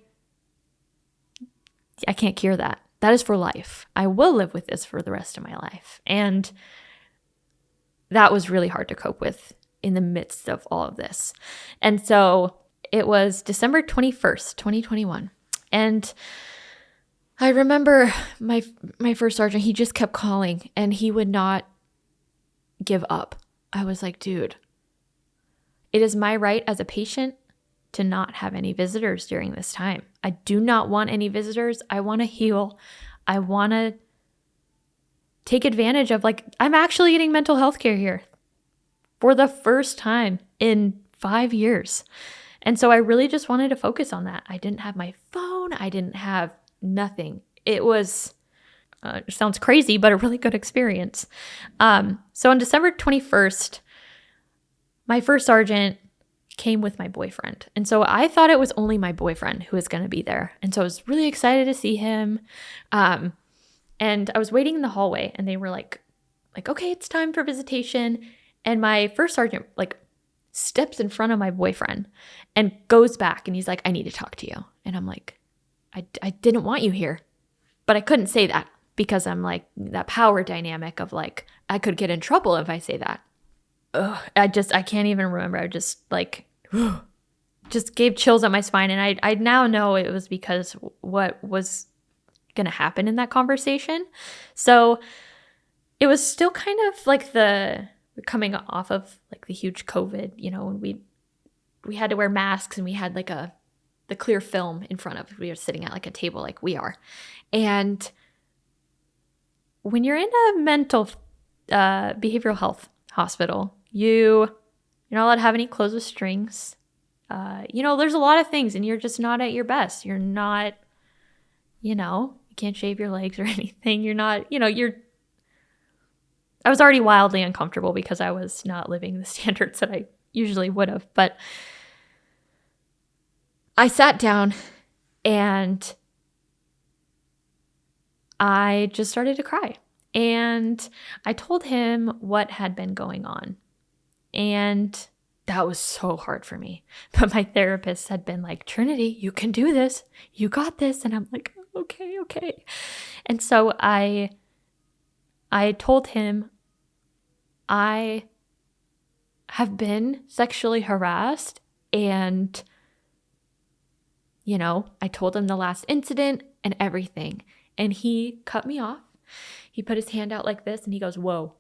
can't cure that. That is for life. I will live with this for the rest of my life. And that was really hard to cope with in the midst of all of this. And so it was December 21st, 2021. And I remember my first sergeant, he just kept calling and he would not give up. I was like, dude, it is my right as a patient to not have any visitors during this time. I do not want any visitors. I want to heal. I want to take advantage of, like, I'm actually getting mental health care here for the first time in 5 years. And so I really just wanted to focus on that. I didn't have my phone. I didn't have nothing. It was, it sounds crazy, but a really good experience. So on December 21st, my first sergeant came with my boyfriend. And so I thought it was only my boyfriend who was going to be there. And so I was really excited to see him. And I was waiting in the hallway and they were like, okay, it's time for visitation. And my first sergeant, like, steps in front of my boyfriend and goes back and he's like, I need to talk to you. And I'm like, I didn't want you here. But I couldn't say that because I'm like, that power dynamic of, like, I could get in trouble if I say that. I can't even remember. I just, like, just gave chills on my spine. And I now know it was because what was going to happen in that conversation. So it was still kind of like coming off of, like, the huge COVID, and we had to wear masks and we had, like, the clear film in front of, we were sitting at, like, a table like we are. And when you're in a mental behavioral health hospital, you're not allowed to have any clothes with strings. There's a lot of things and you're just not at your best. You're not, you can't shave your legs or anything. You're not, I was already wildly uncomfortable because I was not living the standards that I usually would have. But I sat down and I just started to cry. And I told him what had been going on. And that was so hard for me. But my therapist had been like, Trinity, you can do this. You got this. And I'm like, okay. And so I told him, I have been sexually harassed. And, I told him the last incident and everything. And he cut me off. He put his hand out like this and he goes, whoa,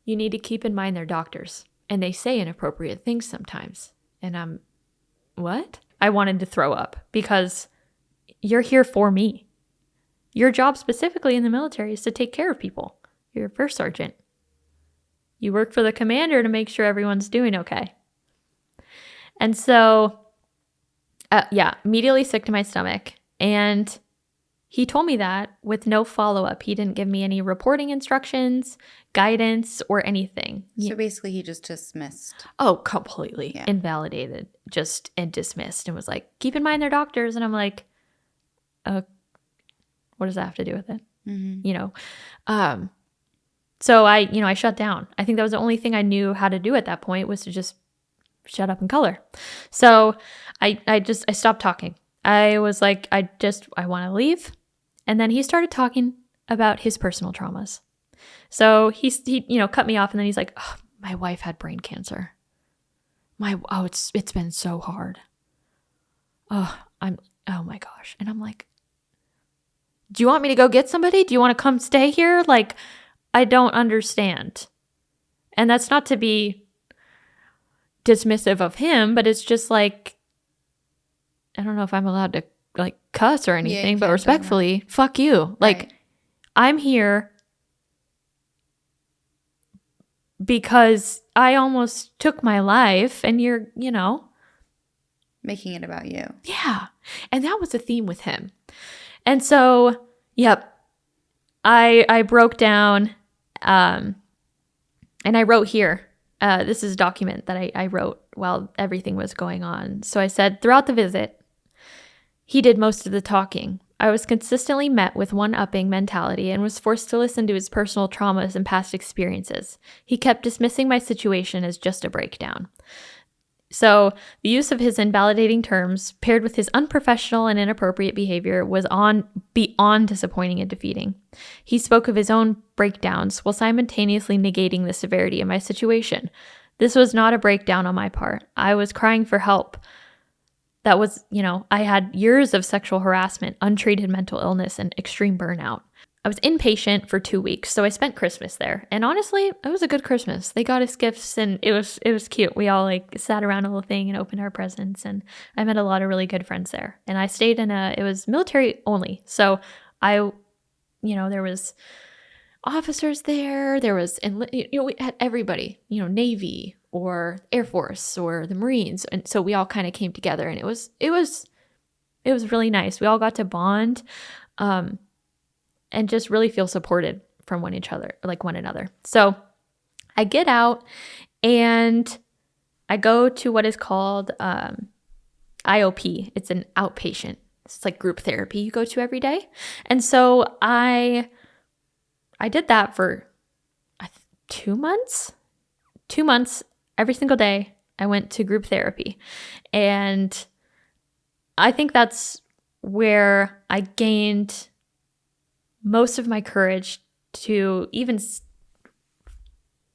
you need to keep in mind they're doctors and they say inappropriate things sometimes. And I'm, what? I wanted to throw up because you're here for me. Your job specifically in the military is to take care of people. You're a first sergeant. You work for the commander to make sure everyone's doing okay. And so, immediately sick to my stomach. And he told me that with no follow-up. He didn't give me any reporting instructions, guidance, or anything. So basically he just dismissed. Oh, completely. Invalidated, and dismissed, and was like, keep in mind they're doctors. And I'm like, what does that have to do with it? Mm-hmm. So I shut down. I think that was the only thing I knew how to do at that point, was to just shut up and color. So I stopped talking. I was like, I want to leave. And then he started talking about his personal traumas. So he cut me off, and then he's like, oh, my wife had brain cancer. It's been so hard. Oh, oh my gosh. And I'm like, do you want me to go get somebody? Do you want to come stay here? Like, I don't understand. And that's not to be dismissive of him, but it's just like, I don't know if I'm allowed to like cuss or anything, but respectfully, fuck you. Like, right. I'm here because I almost took my life and you're, making it about you. Yeah. And that was a theme with him. And so, yep, I broke down and I wrote here. This is a document that I wrote while everything was going on. So I said, throughout the visit, he did most of the talking. I was consistently met with one-upping mentality and was forced to listen to his personal traumas and past experiences. He kept dismissing my situation as just a breakdown. So the use of his invalidating terms paired with his unprofessional and inappropriate behavior was beyond disappointing and defeating. He spoke of his own breakdowns while simultaneously negating the severity of my situation. This was not a breakdown on my part. I was crying for help. That was, I had years of sexual harassment, untreated mental illness, and extreme burnout. I was inpatient for 2 weeks, so I spent Christmas there. And honestly, it was a good Christmas. They got us gifts and it was cute. We all like sat around a little thing and opened our presents, and I met a lot of really good friends there. And I stayed it was military only. So there was officers there. There was, we had everybody, Navy or Air Force or the Marines. And so we all kind of came together, and it was really nice. We all got to bond. And just really feel supported from one another. So I get out and I go to what is called IOP. It's an outpatient. It's like group therapy you go to every day. And so I did that for 2 months. 2 months, every single day, I went to group therapy. And I think that's where I gained most of my courage to even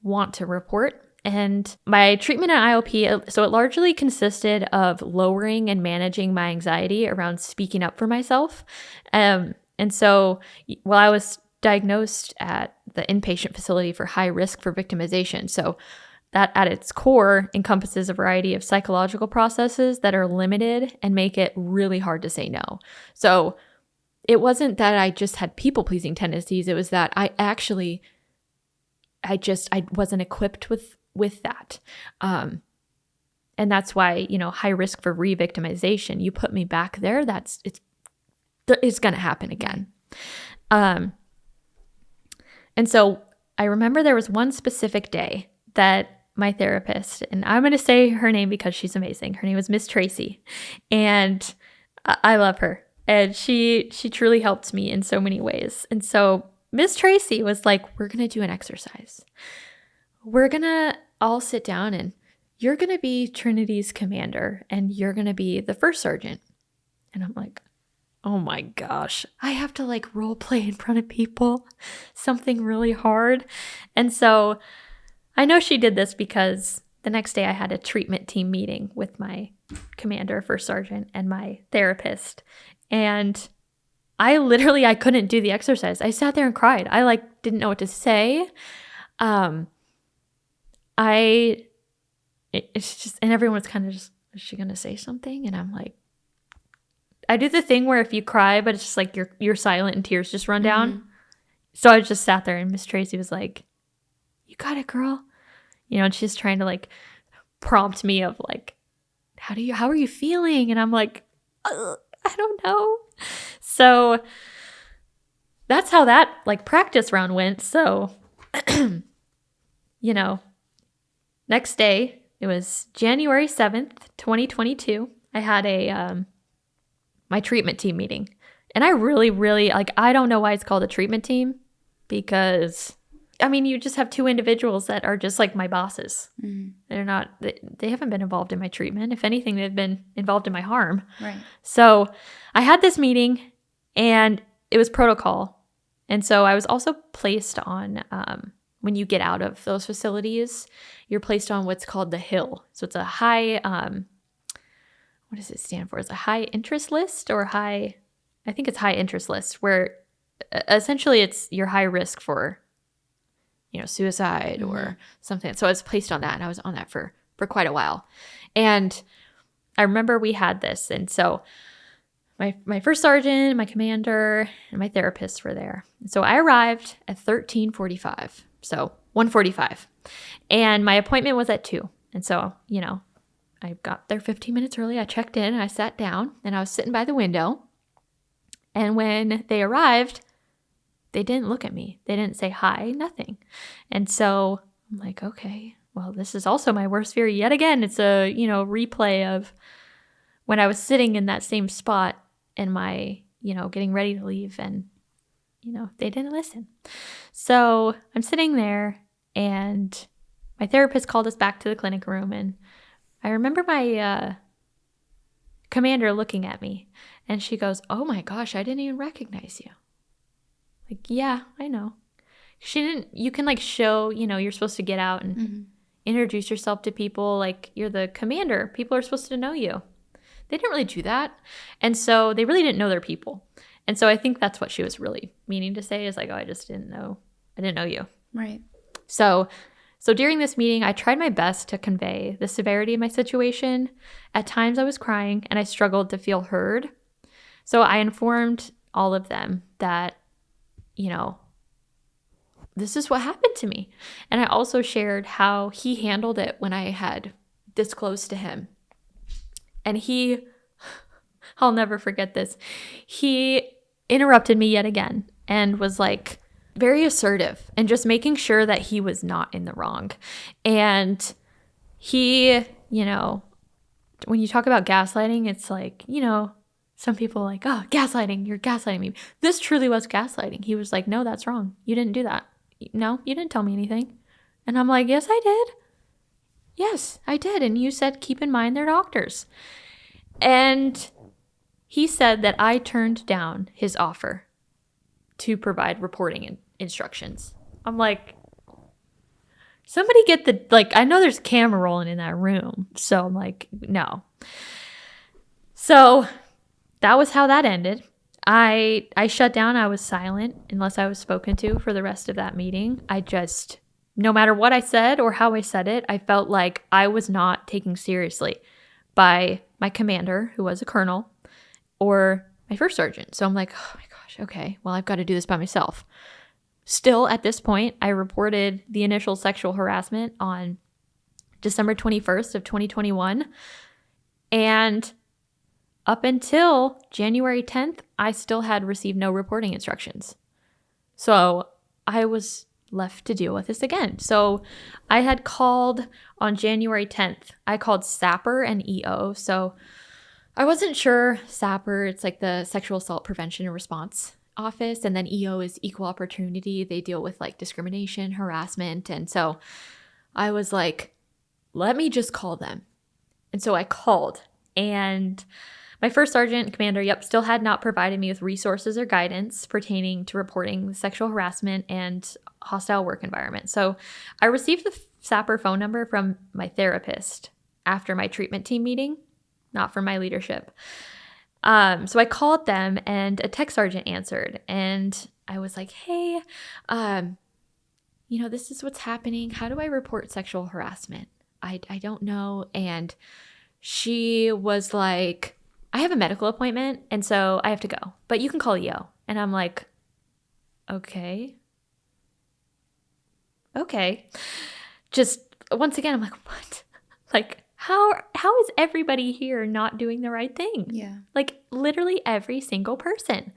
want to report. And my treatment at IOP, so it largely consisted of lowering and managing my anxiety around speaking up for myself. And so while I was diagnosed at the inpatient facility for high risk for victimization, so that at its core encompasses a variety of psychological processes that are limited and make it really hard to say no. So it wasn't that I just had people-pleasing tendencies. It was that I wasn't equipped with that. And that's why, high risk for re-victimization, you put me back there, it's going to happen again. And so I remember there was one specific day that my therapist, and I'm going to say her name because she's amazing. Her name was Miss Tracy, and I love her. And she truly helped me in so many ways. And so Miss Tracy was like, we're going to do an exercise. We're going to all sit down and you're going to be Trinity's commander and you're going to be the first sergeant. And I'm like, oh my gosh, I have to like role play in front of people, something really hard. And so I know she did this because the next day I had a treatment team meeting with my commander, first sergeant, and my therapist. And I couldn't do the exercise. I sat there and cried. I didn't know what to say. It's just, and everyone's kind of just, is she going to say something? And I'm like, I do the thing where if you cry, but it's just like you're silent and tears just run down. Mm-hmm. So I just sat there and Miss Tracy was like, you got it, girl. And she's trying to like prompt me of like, how are you feeling? And I'm like, I don't know. So that's how that like practice round went. So, next day, it was January 7th, 2022. I had my treatment team meeting. And I really, really, I don't know why it's called a treatment team because, you just have two individuals that are just like my bosses. Mm-hmm. They haven't been involved in my treatment. If anything, they've been involved in my harm. Right. So I had this meeting and it was protocol. And so I was also placed on, when you get out of those facilities, you're placed on what's called the Hill. So it's a high, what does it stand for? Is it a high interest list or I think it's high interest list, where essentially it's your high risk for, suicide or something. So I was placed on that, and I was on that for quite a while. And I remember we had this. And so my first sergeant, my commander, and my therapist were there. So I arrived at 13:45. So 1:45. And my appointment was at 2. And so, I got there 15 minutes early. I checked in, I sat down, and I was sitting by the window. And when they arrived, they didn't look at me. They didn't say hi, nothing. And so I'm like, okay, well, this is also my worst fear yet again. It's a, replay of when I was sitting in that same spot and my, getting ready to leave, and, they didn't listen. So I'm sitting there, and my therapist called us back to the clinic room, and I remember my commander looking at me, and she goes, "Oh my gosh, I didn't even recognize you." Like, yeah, I know. You can show, you're supposed to get out and introduce yourself to people. Like, you're the commander. People are supposed to know you. They didn't really do that. And so they really didn't know their people. And so I think that's what she was really meaning to say, is like, oh, I didn't know you. Right. So during this meeting, I tried my best to convey the severity of my situation. At times I was crying, and I struggled to feel heard. So I informed all of them that, this is what happened to me. And I also shared how he handled it when I had disclosed to him. And I'll never forget this. He interrupted me yet again and was like very assertive and just making sure that he was not in the wrong. And he, when you talk about gaslighting, it's like, some people are like, oh, gaslighting, you're gaslighting me. This truly was gaslighting. He was like, no, that's wrong. You didn't do that. No, you didn't tell me anything. And I'm like, yes, I did. Yes, I did. And you said, keep in mind they're doctors. And he said that I turned down his offer to provide reporting instructions. I'm like, somebody get I know there's a camera rolling in that room. So I'm like, no. So that was how that ended. I shut down. I was silent unless I was spoken to for the rest of that meeting. No matter what I said or how I said it, I felt like I was not taken seriously by my commander, who was a colonel, or my first sergeant. So I'm like, oh my gosh, okay, well, I've got to do this by myself. Still, at this point, I reported the initial sexual harassment on December 21st of 2021. And up until January 10th, I still had received no reporting instructions. So I was left to deal with this again. So I had called on January 10th. I called SAPR and EO. So I wasn't sure. SAPR, it's like the Sexual Assault Prevention and Response Office. And then EO is Equal Opportunity. They deal with discrimination, harassment. And so I was like, let me just call them. And so I called, and my first sergeant and commander, still had not provided me with resources or guidance pertaining to reporting sexual harassment and hostile work environment. So I received the SAPR phone number from my therapist after my treatment team meeting, not from my leadership. So I called them, and a tech sergeant answered, and I was like, hey, this is what's happening. How do I report sexual harassment? I don't know. And she was like, I have a medical appointment, and so I have to go, but you can call EO. And I'm like, okay. Just once again, I'm like, what? How is everybody here not doing the right thing? Yeah. Literally every single person.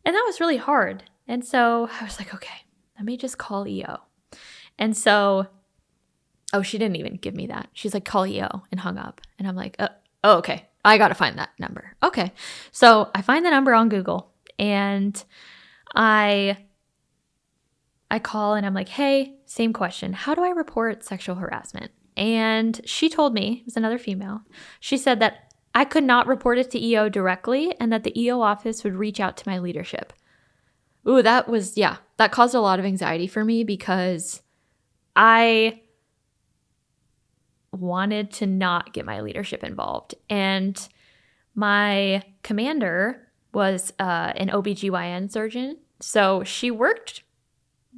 And that was really hard. And so I was like, okay, let me just call EO. And so, she didn't even give me that. She's like, call EO, and hung up. And I'm like, okay. I got to find that number. Okay. So I find the number on Google, and I call, and I'm like, hey, same question. How do I report sexual harassment? And she told me, it was another female, she said that I could not report it to EO directly, and that the EO office would reach out to my leadership. Ooh, that caused a lot of anxiety for me, because I wanted to not get my leadership involved. And my commander was an OBGYN surgeon. So she worked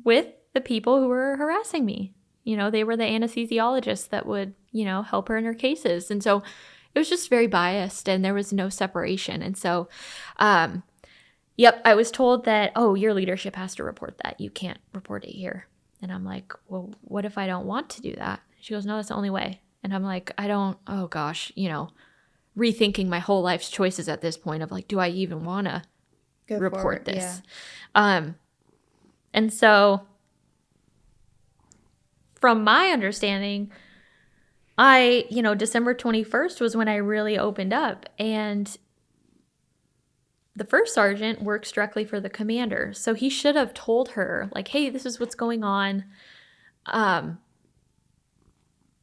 with the people who were harassing me. They were the anesthesiologists that would, help her in her cases. And so it was just very biased and there was no separation. And so, I was told that, oh, your leadership has to report that. You can't report it here. And I'm like, well, what if I don't want to do that? She goes, no, that's the only way. And I'm like, oh gosh, rethinking my whole life's choices at this point of like, do I even want to report this? Yeah. And so from my understanding, December 21st was when I really opened up, and the first sergeant works directly for the commander. So he should have told her like, hey, this is what's going on.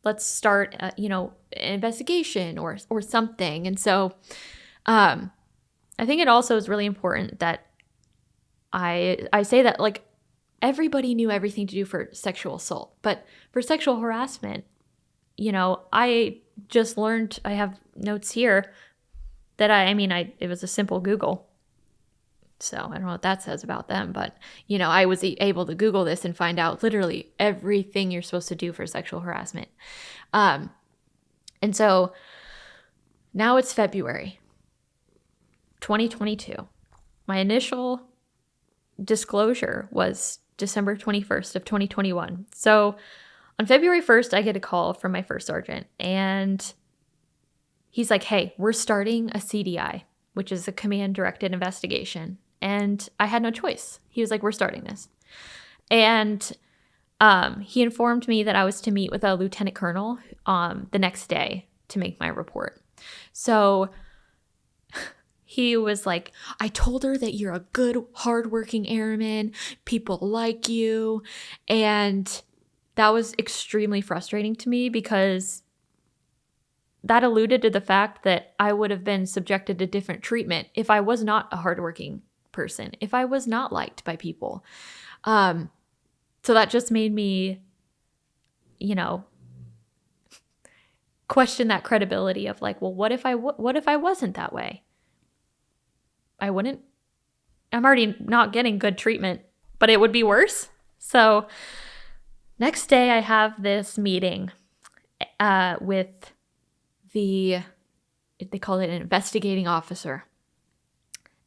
Let's start, an investigation or something. And so I think it also is really important that I say that like everybody knew everything to do for sexual assault, but for sexual harassment, I just learned, I have notes here that it was a simple Google. So I don't know what that says about them, but, I was able to Google this and find out literally everything you're supposed to do for sexual harassment. And so now it's February 2022. My initial disclosure was December 21st of 2021. So on February 1st, I get a call from my first sergeant, and he's like, hey, we're starting a CDI, which is a command-directed investigation. And I had no choice. He was like, we're starting this. And he informed me that I was to meet with a lieutenant colonel the next day to make my report. So he was like, I told her that you're a good, hardworking airman. People like you. And that was extremely frustrating to me because that alluded to the fact that I would have been subjected to different treatment if I was not a hardworking person, if I was not liked by people. So that just made me, question that credibility of like, well, what if I wasn't that way? I'm already not getting good treatment, but it would be worse. So next day I have this meeting with they call it an investigating officer.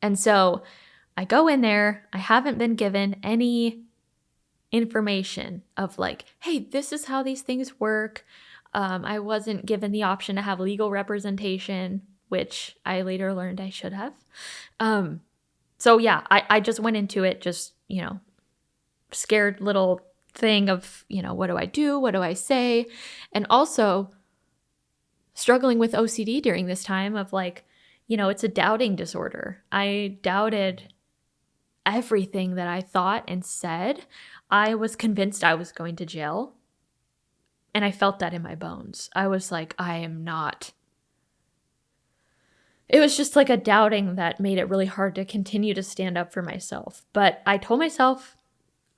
And so I go in there, I haven't been given any information of like, hey, this is how these things work. I wasn't given the option to have legal representation, which I later learned I should have. So yeah, I just went into it just, scared little thing of, what do I do? What do I say? And also struggling with OCD during this time of like, it's a doubting disorder. I doubted everything that I thought and said. I was convinced I was going to jail. And I felt that in my bones. I was like, I am not. It was just like a doubting that made it really hard to continue to stand up for myself. But I told myself,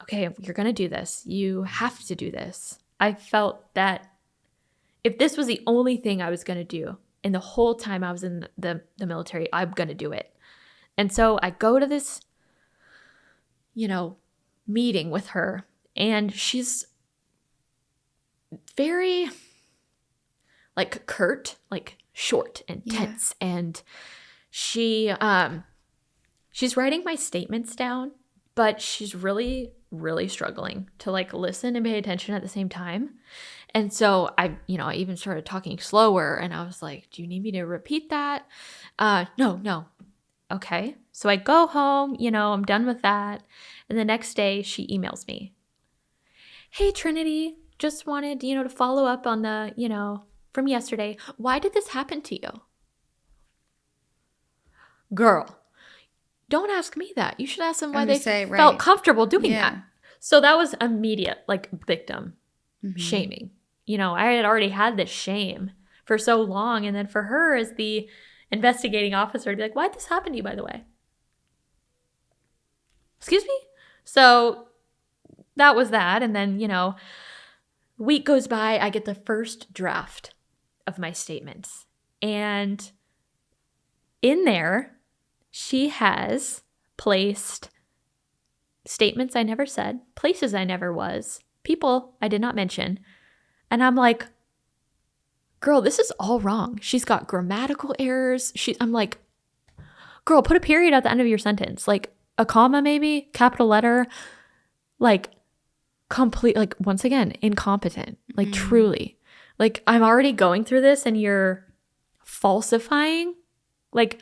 okay, you're going to do this. You have to do this. I felt that if this was the only thing I was going to do, and the whole time I was in the military, I'm going to do it. And so I go to this, meeting with her, and she's very like curt, like short and tense. Yeah. And she's writing my statements down, but she's really, really struggling to like listen and pay attention at the same time. And so I even started talking slower, and I was like, do you need me to repeat that? No. Okay. So I go home, I'm done with that. And the next day she emails me. Hey, Trinity, just wanted, to follow up on the, from yesterday. Why did this happen to you? Girl, don't ask me that. You should ask them why they felt comfortable doing that. So that was immediate, like victim shaming. I had already had this shame for so long. And then for her as the investigating officer to be like, why'd this happen to you, by the way? Excuse me? So that was that. And then, A week goes by, I get the first draft of my statements. And in there, she has placed statements I never said, places I never was, people I did not mention. And I'm like, girl, this is all wrong. She's got grammatical errors. I'm like, girl, put a period at the end of your sentence. Like a comma maybe, capital letter. Like complete, like once again, incompetent. Like truly. Like I'm already going through this and you're falsifying. Like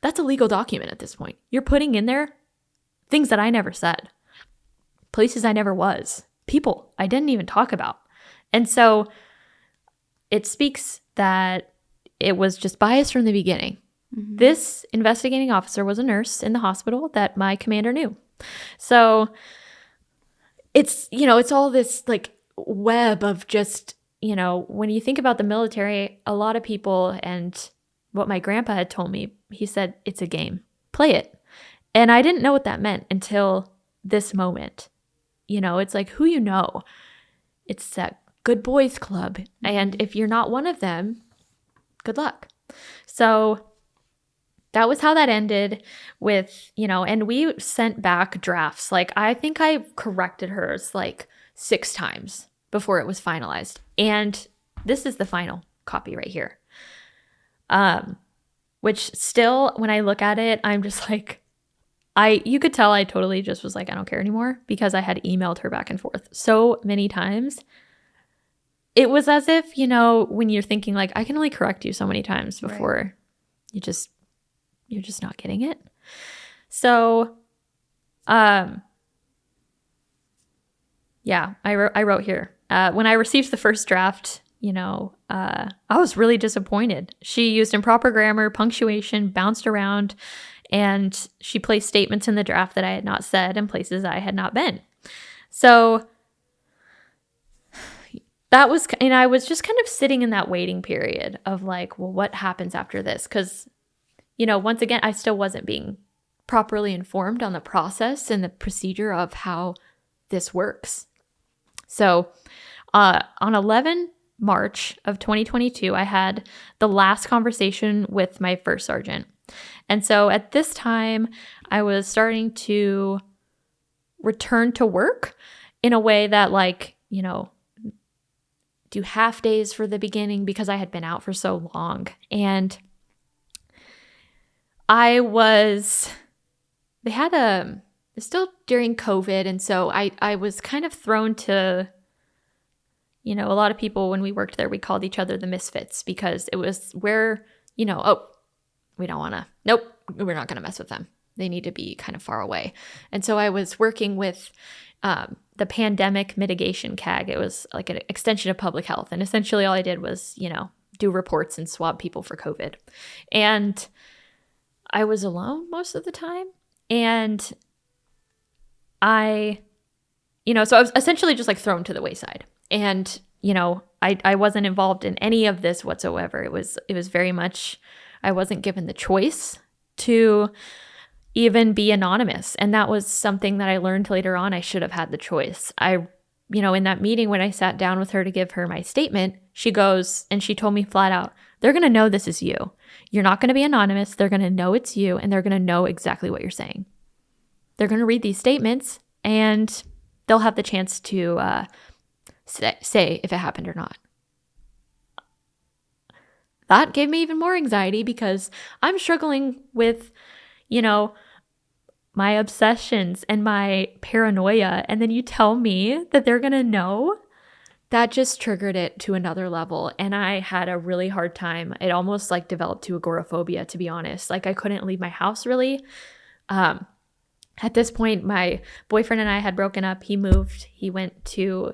that's a legal document at this point. You're putting in there things that I never said, places I never was, people I didn't even talk about. And so it speaks that it was just biased from the beginning. Mm-hmm. This investigating officer was a nurse in the hospital that my commander knew. So it's, it's all this like web of just, when you think about the military, a lot of people, and what my grandpa had told me, he said, it's a game, play it. And I didn't know what that meant until this moment. It's like who you know. It's that good boys club. And if you're not one of them, good luck. So that was how that ended with, and we sent back drafts. Like I think I corrected hers like 6 times before it was finalized. And this is the final copy right here. Which still, when I look at it, I'm just like, you could tell I totally just was like, I don't care anymore, because I had emailed her back and forth so many times. It was as if, when you're thinking like, I can only correct you so many times before you're just not getting it. So, yeah, I wrote here, when I received the first draft, I was really disappointed. She used improper grammar, punctuation, bounced around, and she placed statements in the draft that I had not said and places I had not been. So that was, and I was just kind of sitting in that waiting period of like, well, what happens after this? Because, once again, I still wasn't being properly informed on the process and the procedure of how this works. So on 11 March of 2022, I had the last conversation with my first sergeant. And so at this time, I was starting to return to work in a way that do half days for the beginning because I had been out for so long. And it's still during COVID. And so I was kind of thrown to, a lot of people, when we worked there, we called each other the misfits, because it was where, we don't want to, nope, we're not going to mess with them. They need to be kind of far away. And so I was working with the pandemic mitigation CAG. It was like an extension of public health. And essentially all I did was, do reports and swab people for COVID. And I was alone most of the time. And so I was essentially just like thrown to the wayside. And, I wasn't involved in any of this whatsoever. It was very much, I wasn't given the choice to even be anonymous. And that was something that I learned later on. I should have had the choice. In that meeting, when I sat down with her to give her my statement, she goes and she told me flat out, they're going to know this is you. You're not going to be anonymous. They're going to know it's you, and they're going to know exactly what you're saying. They're going to read these statements and they'll have the chance to say if it happened or not. That gave me even more anxiety, because I'm struggling with, my obsessions and my paranoia. And then you tell me that they're going to know. That just triggered it to another level. And I had a really hard time. It almost like developed to agoraphobia, to be honest. Like I couldn't leave my house really. At this point, my boyfriend and I had broken up. He moved. He went to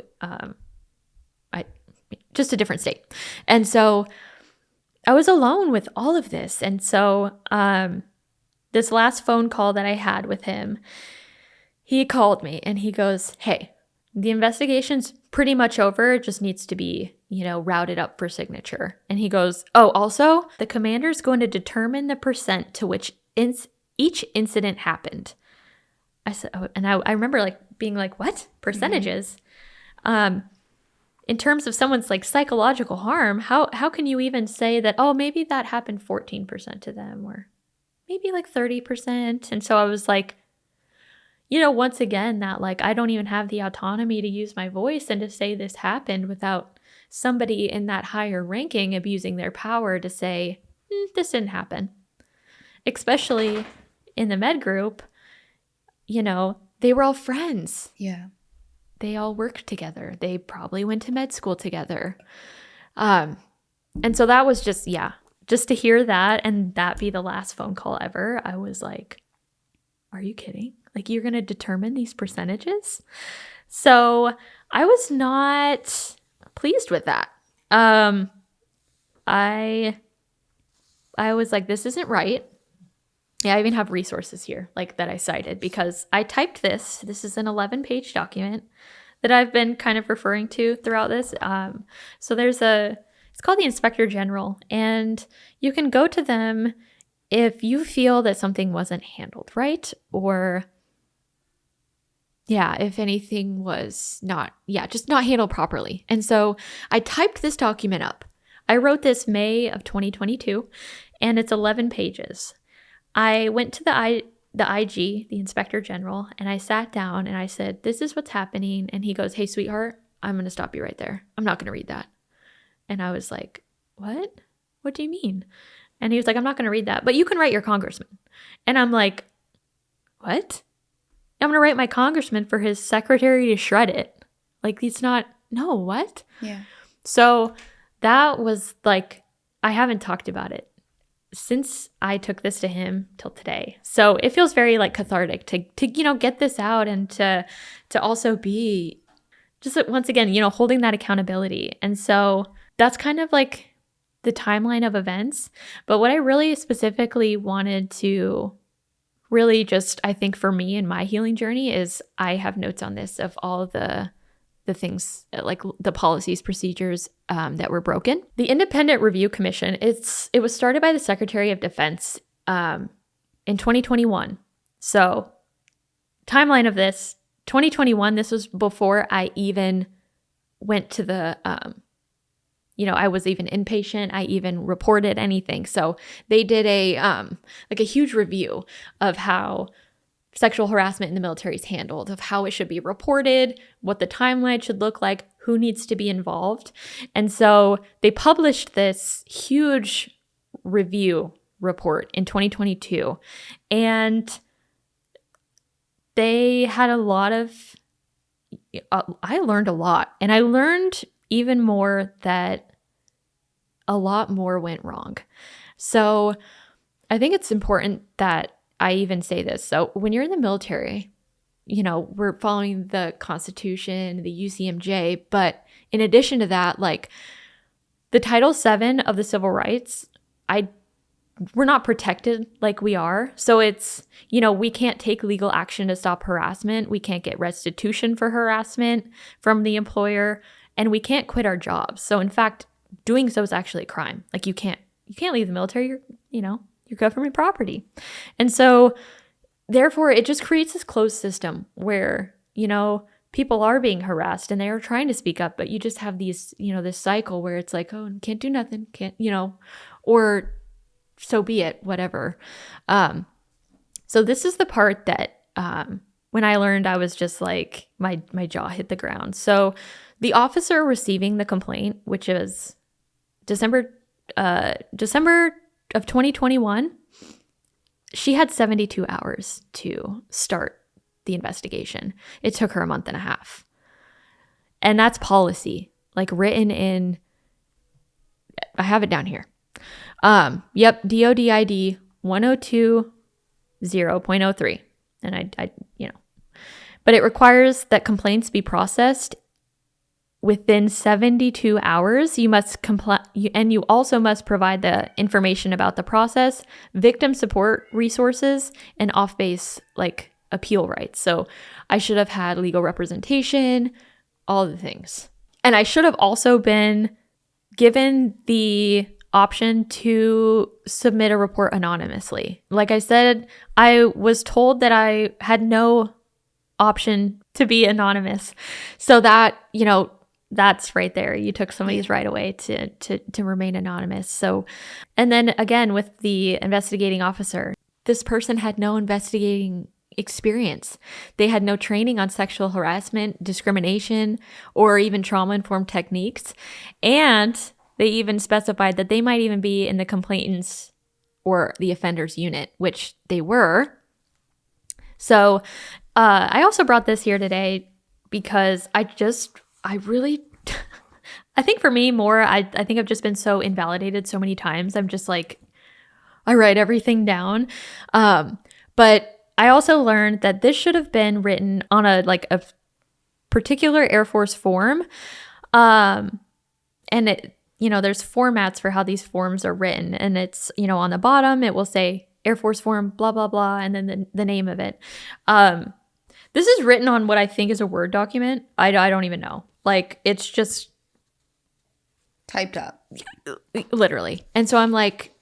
just a different state. And so I was alone with all of this. And so this last phone call that I had with him, he called me and he goes, hey, the investigation's pretty much over. It just needs to be, routed up for signature. And he goes, oh, also, the commander's going to determine the percent to which each incident happened. I said, oh, and I remember being like, what? Percentages? in terms of someone's like psychological harm, how can you even say that, oh, maybe that happened 14% to them or maybe like 30%? And so I was like, once again, that like I don't even have the autonomy to use my voice and to say this happened without somebody in that higher ranking abusing their power to say, this didn't happen. Especially in the med group, they were all friends. Yeah. They all worked together. They probably went to med school together. And so that was just to hear that and that be the last phone call ever. I was like, are you kidding? Like, you're going to determine these percentages? So I was not pleased with that. I was like, this isn't right. Yeah, I even have resources here like that I cited because I typed this. This is an 11-page document that I've been kind of referring to throughout this. So it's called the Inspector General, and you can go to them if you feel that something wasn't handled right, or if anything was just not handled properly. And so I typed this document up. I wrote this May of 2022, and it's 11 pages. I went to the IG, the Inspector General, and I sat down and I said, this is what's happening. And he goes, hey, sweetheart, I'm going to stop you right there. I'm not going to read that. And I was like, what? What do you mean? And he was like, I'm not going to read that, but you can write your congressman. And I'm like, what? I'm going to write my congressman for his secretary to shred it. Like, no, what? Yeah. So that was like, I haven't talked about it since I took this to him till today. So it feels very like cathartic to get this out and to also be just once again, holding that accountability. And so that's kind of like the timeline of events. But what I really specifically wanted to really just, I think for me and my healing journey is I have notes on this of all the things like the policies, procedures that were broken. The Independent Review Commission, it was started by the Secretary of Defense in 2021. So timeline of this, 2021, this was before I even went to the, I was even inpatient. I even reported anything. So they did a huge review of how sexual harassment in the military is handled, of how it should be reported, what the timeline should look like, who needs to be involved. And so they published this huge review report in 2022. And they had I learned a lot. And I learned even more that a lot more went wrong. So I think it's important that I even say this. So when you're in the military, we're following the Constitution, the UCMJ, but in addition to that, like the Title VII of the Civil Rights, we're not protected like we are. So it's, we can't take legal action to stop harassment. We can't get restitution for harassment from the employer, and we can't quit our jobs. So in fact, doing so is actually a crime. Like you can't leave the military, you're government property. And so therefore it just creates this closed system where, people are being harassed and they are trying to speak up, but you just have these, this cycle where it's like, oh, can't do nothing, can't, or so be it, whatever. So this is the part that when I learned, I was just like, my jaw hit the ground. So the officer receiving the complaint, which is December of 2021, she had 72 hours to start the investigation. It took her a month and a half. And that's policy, like written in, I have it down here. Yep, DODID 1020.03. And but it requires that complaints be processed within 72 hours. You must and you also must provide the information about the process, victim support resources, and off-base appeal rights. So I should have had legal representation, all the things. And I should have also been given the option to submit a report anonymously. Like I said, I was told that I had no option to be anonymous. So that, that's right there. You took somebody's right away to remain anonymous. So, and then again, with the investigating officer, this person had no investigating experience. They had no training on sexual harassment, discrimination, or even trauma-informed techniques. And they even specified that they might even be in the complainant's or the offender's unit, which they were. So I also brought this here today because I really, I think for me more, I think I've just been so invalidated so many times. I'm just like, I write everything down. But I also learned that this should have been written on a particular Air Force form. And it, there's formats for how these forms are written. And it's, on the bottom, it will say Air Force form, blah, blah, blah, and then the name of it. This is written on what I think is a Word document. I don't even know. Like, it's just typed up. Literally. And so I'm like,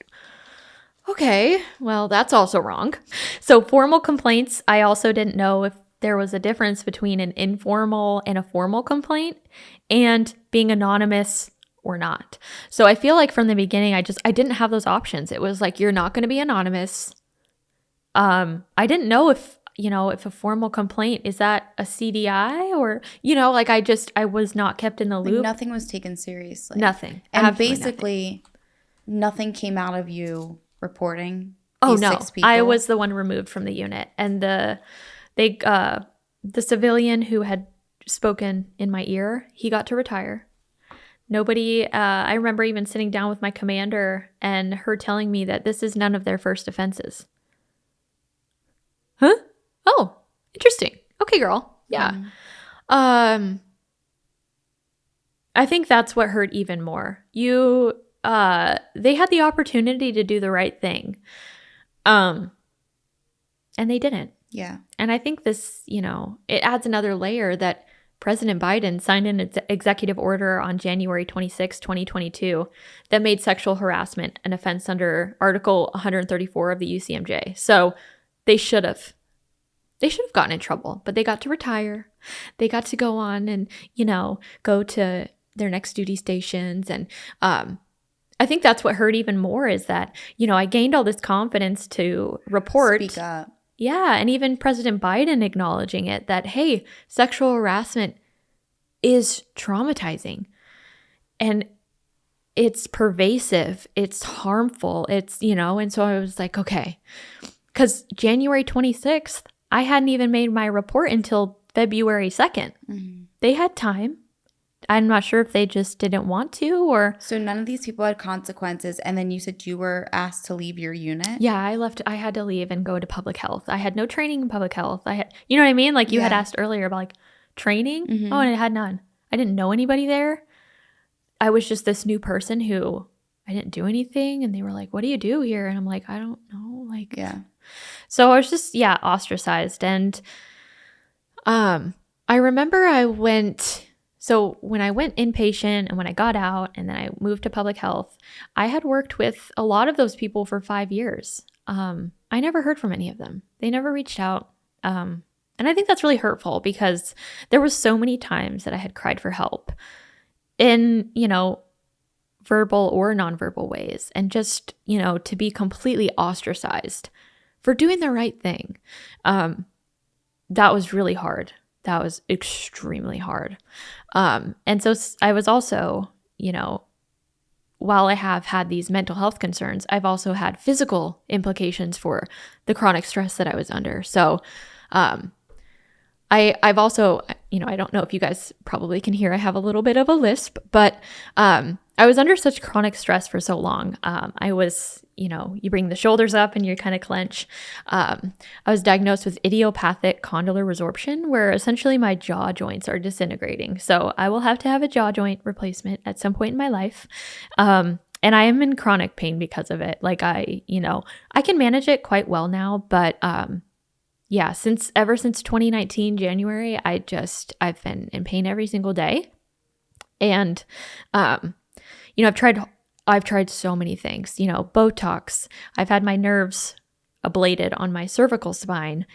okay, well, that's also wrong. So formal complaints, I also didn't know if there was a difference between an informal and a formal complaint and being anonymous or not. So I feel like from the beginning, I didn't have those options. It was like, you're not going to be anonymous. I didn't know if a formal complaint, is that a CDI or, I was not kept in the loop. Like nothing was taken seriously. Nothing. And basically nothing came out of you reporting. Oh, no. I was the one removed from the unit. And the civilian who had spoken in my ear, he got to retire. Nobody, I remember even sitting down with my commander and her telling me that this is none of their first offenses. Huh? Oh, interesting. Okay, girl. Yeah. I think that's what hurt even more. They had the opportunity to do the right thing. And they didn't. Yeah. And I think this, it adds another layer that President Biden signed an executive order on January 26, 2022 that made sexual harassment an offense under Article 134 of the UCMJ. So they should have gotten in trouble, but they got to retire. They got to go on and, go to their next duty stations. And I think that's what hurt even more is that, I gained all this confidence to report. Speak up. Yeah. And even President Biden acknowledging it that, hey, sexual harassment is traumatizing and it's pervasive. It's harmful. It's, and so I was like, okay, because January 26th, I hadn't even made my report until February 2nd. Mm-hmm. They had time. I'm not sure if they just didn't want to or... So none of these people had consequences. And then you said you were asked to leave your unit? Yeah, I left. I had to leave and go to public health. I had no training in public health. I had, you know what I mean? Like you had asked earlier about training. Mm-hmm. Oh, and I had none. I didn't know anybody there. I was just this new person who I didn't do anything. And they were like, what do you do here? And I'm like, I don't know. So I was just, ostracized. And I remember so when I went inpatient and when I got out and then I moved to public health, I had worked with a lot of those people for 5 years. I never heard from any of them. They never reached out. And I think that's really hurtful because there was so many times that I had cried for help in, verbal or nonverbal ways. And just, to be completely ostracized for doing the right thing. That was really hard. That was extremely hard. And so I was also, while I have had these mental health concerns, I've also had physical implications for the chronic stress that I was under. So I've also, I don't know if you guys probably can hear, I have a little bit of a lisp, but I was under such chronic stress for so long. I was, you bring the shoulders up and you kind of clench. I was diagnosed with idiopathic condylar resorption, where essentially my jaw joints are disintegrating. So I will have to have a jaw joint replacement at some point in my life. And I am in chronic pain because of it. Like I can manage it quite well now, but ever since 2019, January, I've been in pain every single day. And, I've tried so many things, Botox. I've had my nerves ablated on my cervical spine,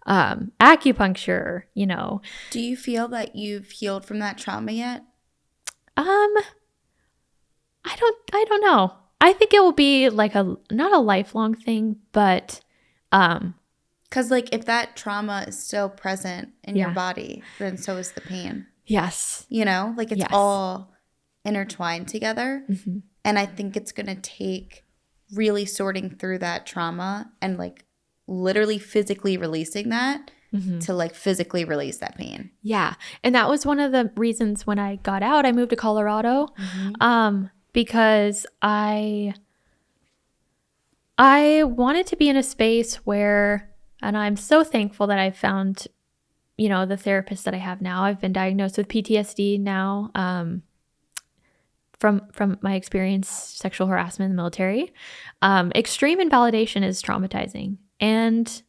acupuncture, Do you feel that you've healed from that trauma yet? Um, I don't know. I think it will be like not a lifelong thing, but Because, like, if that trauma is still present in your yeah. body, then so is the pain. Yes. You know, like, it's Yes. all intertwined together. Mm-hmm. And I think it's going to take really sorting through that trauma and, like, literally physically releasing that Mm-hmm. to, like, physically release that pain. Yeah. And that was one of the reasons when I got out, I moved to Colorado, because I wanted to be in a space where, and I'm so thankful that I found, you know, the therapist that I have now. I've been diagnosed with PTSD now, from my experience, sexual harassment in the military. Extreme invalidation is traumatizing, and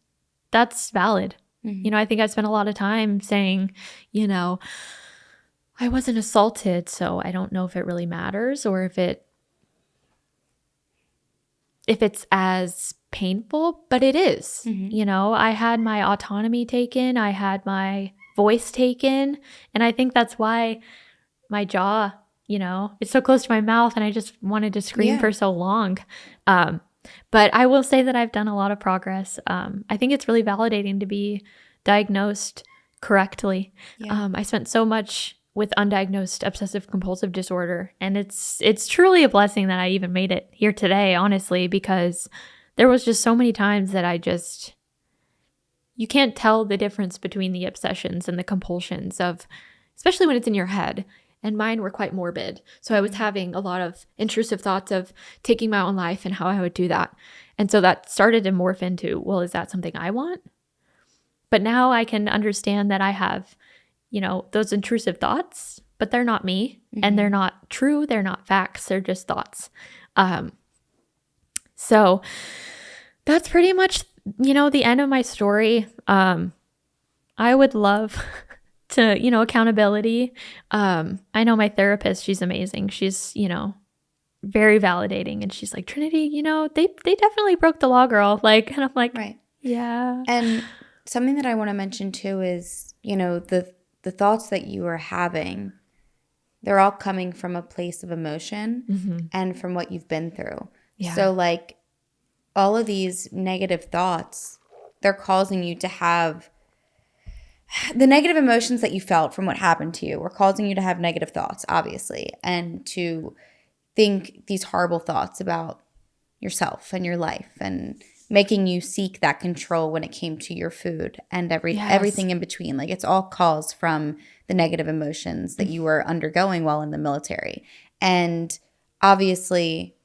that's valid. You know, I think I spent a lot of time saying, you know, I wasn't assaulted, so I don't know if it really matters, or if it's as painful, but it is. You know, I had my autonomy taken, I had my voice taken, and I think that's why my jaw, you know, it's so close to my mouth, and I just wanted to scream for so long. But I will say that I've done a lot of progress. I think it's really validating to be diagnosed correctly. I spent so much with undiagnosed obsessive compulsive disorder, and it's truly a blessing that I even made it here today, honestly, because there was just so many times that you can't tell the difference between the obsessions and the compulsions of, especially when it's in your head. And mine were quite morbid. So I was having a lot of intrusive thoughts of taking my own life and how I would do that. And so that started to morph into, well, is that something I want? But now I can understand that I have, you know, those intrusive thoughts, but they're not me, and they're not true. They're not facts. They're just thoughts. So that's pretty much, you know, the end of my story. I would love to, you know, accountability. I know my therapist, she's amazing. She's, you know, very validating. And she's like, Trinity, you know, they definitely broke the law, girl. Like, and I'm like, Right. Yeah. And something that I want to mention too is, you know, the thoughts that you are having, they're all coming from a place of emotion and from what you've been through. Yeah. So, like, all of these negative thoughts, they're causing you to have the negative emotions that you felt from what happened to you were causing you to have negative thoughts, obviously, and to think these horrible thoughts about yourself and your life, and making you seek that control when it came to your food and everything in between. Like, it's all caused from the negative emotions that you were undergoing while in the military. And obviously,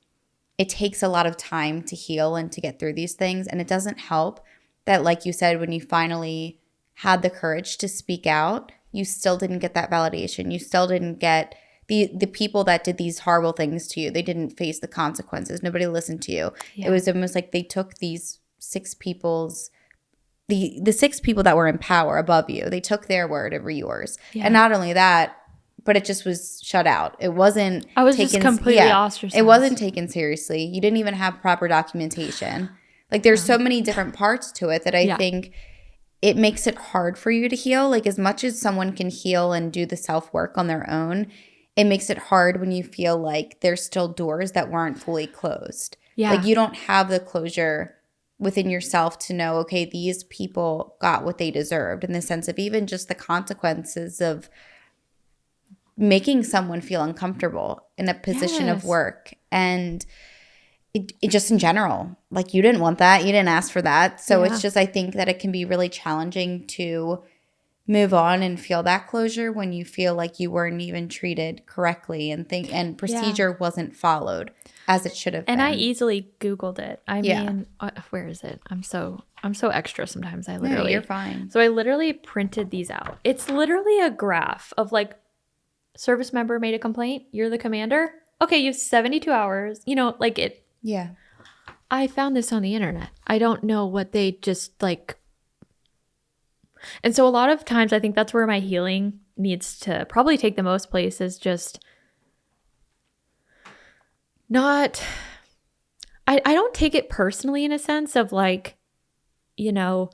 it takes a lot of time to heal and to get through these things. And it doesn't help that, like you said, when you finally had the courage to speak out, you still didn't get that validation. You still didn't get the people that did these horrible things to you. They didn't face the consequences. Nobody listened to you. Yeah. It was almost like they took these the 6 people that were in power above you. They took their word over yours. Yeah. And not only that, but it just was shut out. It wasn't I was taken, just completely ostracized. It wasn't taken seriously. You didn't even have proper documentation. Like, there's so many different parts to it that I think it makes it hard for you to heal. Like, as much as someone can heal and do the self-work on their own, it makes it hard when you feel like there's still doors that weren't fully closed. Yeah. Like, you don't have the closure within yourself to know, okay, these people got what they deserved, in the sense of even just the consequences of making someone feel uncomfortable in a position of work. And it just in general, like, you didn't want that. You didn't ask for that. So it's just, I think that it can be really challenging to move on and feel that closure when you feel like you weren't even treated correctly and procedure wasn't followed as it should have been. And I easily Googled it. I mean, where is it? I'm so extra sometimes. No, you're fine. So I literally printed these out. It's literally a graph of, like, service member made a complaint. You're the commander. Okay, you have 72 hours. You know, like it. Yeah. I found this on the internet. I don't know what they just, like. And so a lot of times I think that's where my healing needs to probably take the most place, is just not, I don't take it personally, in a sense of, like, you know,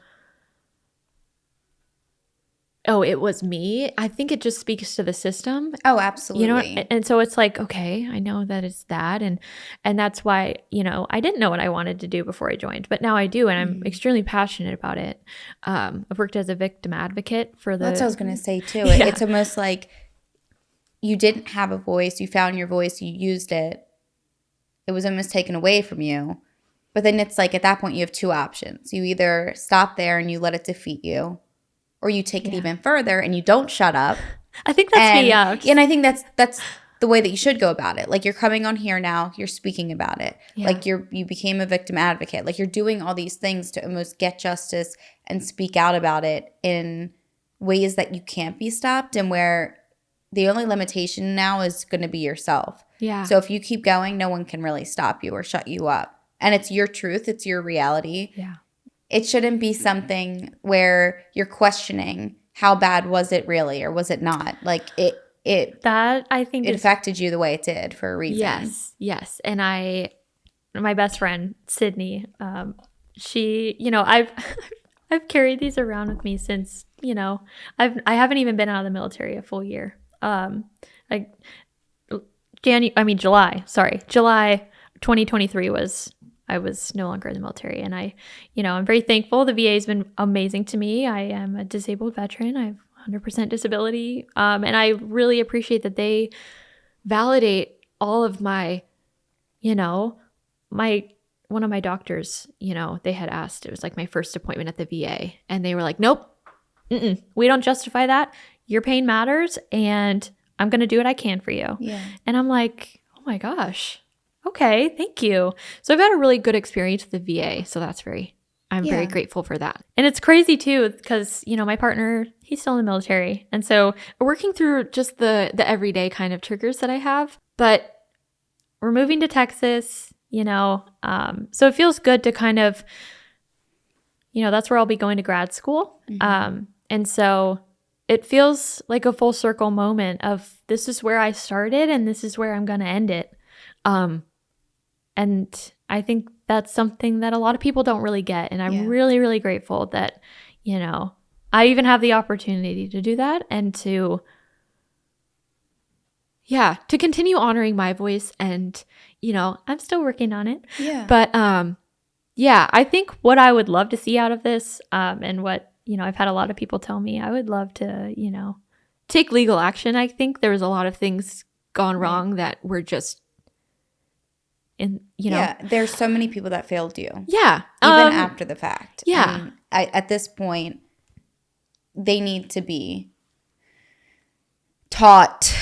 oh, it was me. I think it just speaks to the system. Oh, absolutely. You know, and so it's like, okay, I know that it's that. And that's why, I didn't know what I wanted to do before I joined, but now I do. And I'm extremely passionate about it. I've worked as a victim advocate for That's what I was going to say too. Yeah. It's almost like you didn't have a voice. You found your voice. You used it. It was almost taken away from you. But then it's like at that point you have two options. You either stop there and you let it defeat you, or you take it even further and you don't shut up. I think that's me. Yeah. And I think that's the way that you should go about it. Like, you're coming on here now, you're speaking about it. Yeah. Like, you became a victim advocate. Like, you're doing all these things to almost get justice and speak out about it in ways that you can't be stopped, and where the only limitation now is going to be yourself. Yeah. So if you keep going, no one can really stop you or shut you up. And it's your truth. It's your reality. Yeah. It shouldn't be something where you're questioning how bad was it really, or was it not? Like, it I think it affected you the way it did for a reason. Yes. And my best friend, Sydney, she, I've carried these around with me since, I haven't even been out of the military a full year. July 2023 I was no longer in the military, and I'm very thankful. The VA has been amazing to me. I am a disabled veteran. I have 100% disability. And I really appreciate that they validate all of my, one of my doctors, they had asked, it was like my first appointment at the VA, and they were like, nope, we don't justify that. Your pain matters, and I'm going to do what I can for you. Yeah. And I'm like, oh my gosh. Okay, thank you. So I've had a really good experience with the VA. So I'm very grateful for that. And it's crazy too, because, my partner, he's still in the military. And so we're working through just the everyday kind of triggers that I have. But we're moving to Texas, so it feels good to kind of, that's where I'll be going to grad school. Mm-hmm. And so it feels like a full circle moment of, this is where I started and this is where I'm going to end it. And I think that's something that a lot of people don't really get. And I'm really, really grateful that, I even have the opportunity to do that, and to continue honoring my voice. And, I'm still working on it. Yeah. But, I think what I would love to see out of this, and what, I've had a lot of people tell me, I would love to, take legal action. I think there was a lot of things gone wrong that were just, there's so many people that failed you. Yeah. Even after the fact. Yeah. And at this point, they need to be taught,